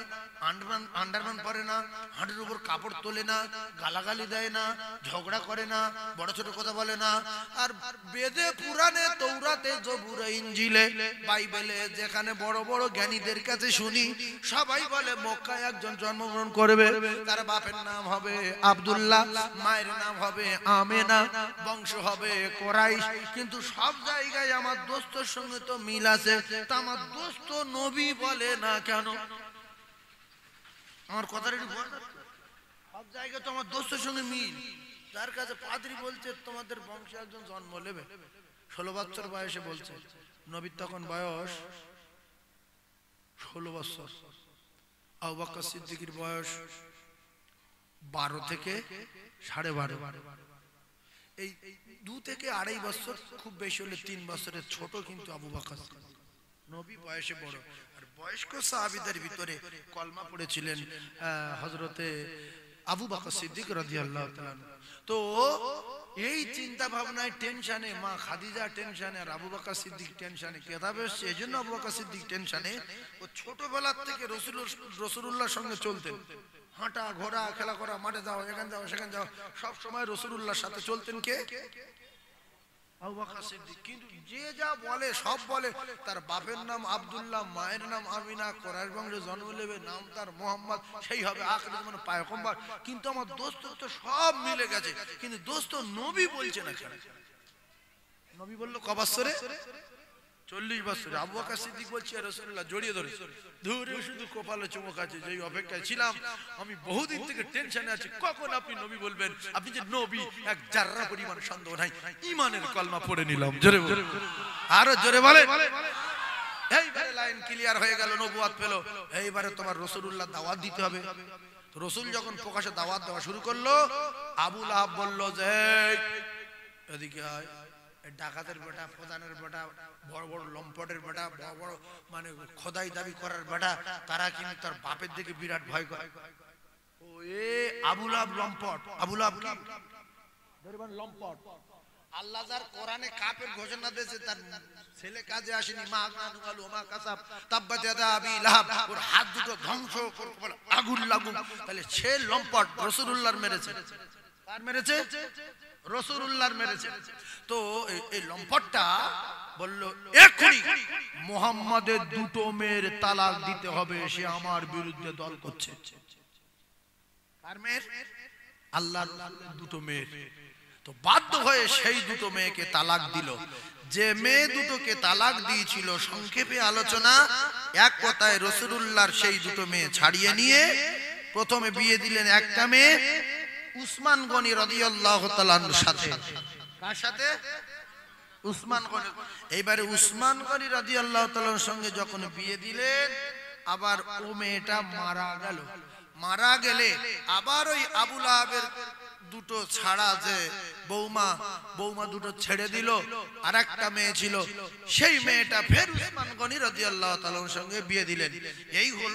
আন্ডারম্যান পরে না, হাঁটুর উপর কাপড় তোলে না, গালাগালি দেয় না, ঝগড়া করে না, বড় ছোট কথা বলে না। আর বেদে, পুরাণে, তৌরাতে, জবুরে, ইনজিলে, বাইবেলে যেখানে বড় বড় জ্ঞানীদের কাছে শুনি, সবাই বলে মক্কায় একজন জন্মগ্রহণ করবে, তার বাপের নাম হবে আব্দুল্লাহ, মায়ের নাম হবে আমেনা, বংশ হবে কোরাইশ। কিন্তু সব জায়গায় আমার দোস্তর সঙ্গে তো মিল আছে, তা আমার দোস্ত নবী বলে না কেন? আমার কথাটা সব জায়গায় তো আমার দোস্তের সঙ্গে মিল, যার কাছে পাদ্রী বলছে তোমাদের বংশে একজন জন্ম নেবে, 16 বছর বয়সে বলছে। নবীর তখন বয়স 16 বছর, আবু বকর সিদ্দিকের বয়স 12 থেকে 12.5। এই 2 থেকে 2.5 বছর, খুব বেশি হলে 3 বছরের ছোট কিন্তু আবু বকর। নবী বয়সে বড়। আর বয়স্ক সাহাবীদের ভিতরে কলমা পড়েছিলেন হযরতে আবু বকর সিদ্দিক রাদিয়াল্লাহু তাআলা। তো এই চিন্তা ভাবনায় টেনশনে মা খাদিজা টেনশনে, আর আবু বকর সিদ্দিক টেনশনে। কেতাবে এসেছে এজন্য আবু বকর সিদ্দিক টেনশনে, ও ছোটবেলা থেকে রাসূলুল্লাহর সঙ্গে চলতেন, হাঁটা ঘোরা খেলা করা, মাঠে যাও, এখানে যাও সেখানে যাও, সব সময় রাসূলুল্লাহর সাথে চলতেন। কে? আবু বকর সিদ্দিক। কিন্তু যে যা বলে সব বলে, তার বাপের নাম আব্দুল্লাহ, মায়ের নাম আমিনা, কোরাইশ বংশে জন্ম নেবে, নাম তার মুহাম্মদ, সেই হবে আখির জামানে পয়গম্বর। কিন্তু আমার দোস্ত তো সব মিলে গেছে, কিন্তু দোস্ত নবী বলছে না কেন? নবী বলল ক বছরে? 40 বছরে। আবু বকর সিদ্দিক বলছে রাসূলুল্লাহ জড়িয়ে ধরে, ধরে শুধু কপালে চুমুক আছে, যেই অপেক্ষায় ছিলাম আমি বহুদিন থেকে টেনশনে আছি, কখন আপনি নবী বলবেন। আপনি যে নবী এক জাররা পরিমাণ সন্দেহ নাই, ঈমানের কলমা পড়ে নিলাম। জোরে বলে, আরো জোরে বলে। এইবারে লাইন ক্লিয়ার হয়ে গেল, নবুয়ত পেল। এইবারে তোমার রাসূলুল্লাহ দাওয়াত দিতে হবে। তো রাসূল যখন প্রকাশে দাওয়াত দেওয়া শুরু করলো, আবু লাহাব বলল যে এদিকে আয়, ডাকাতের বেটা, প্রধানের বেটা, বড় বড় লম্পটের বেটা, বড় বড় মানে খোদাই দাবি করার বেটা, তারা কিন্তু তার বাপের দিকে বিরাট ভয় করে। ও এ আবু লাহাব লম্পট, আবু লাহাব কি লম্পট, আল্লাহ যার কোরআনে কাফের ঘোষণা দিয়েছে তার ছেলে কাজে আসেনি, মা গানুগালু মা কাসাব তাব্বাত ইয়াদা আবি লাহাব, ওর হাত দুটো ধ্বংস করে আগুন লাগুক, তাহলে সে লম্পট রাসূলুল্লাহর মেরেছে। কার মেরেছে? রাসূলুল্লাহর মেরেছে। তো এই লম্পটটা বলল এক্ষুনি মুহাম্মাদের দুটো মেয়ের তালাক দিতে হবে, সে আমার বিরুদ্ধে দল করছে। কার মেয়ের? আল্লাহর দুটো মেয়ের। তো বাধ্য হয়ে সেই দুটো মেয়েকে তালাক দিল। যে মেয়ে দুটোকে তালাক দিয়েছিল, সংক্ষেপে আলোচনা, এক কথায় রাসূলুল্লাহর সেই দুটো মেয়ে ছাড়িয়ে নিয়ে প্রথমে বিয়ে দিলেন একটা মেয়ে উসমান গনি রাদিয়াল্লাহু তাআলার সাথে। কার সাথে? উসমান গনি। এইবারে উসমান গনি রাদিয়াল্লাহু তাআলার সঙ্গে যখন বিয়ে দিলেন, আবার ও মেয়েটা মারা গেল। মারা গেলে আবার ওই আবু লাহাবের দুটো ছাড়া যে বৌমা দুটো ছেড়ে দিল, আর একটা মেয়ে ছিল, সেই মেয়েটা ফের উসমান গনি রাদিয়াল্লাহু তাআলার সঙ্গে বিয়ে দিলেন। এই হলো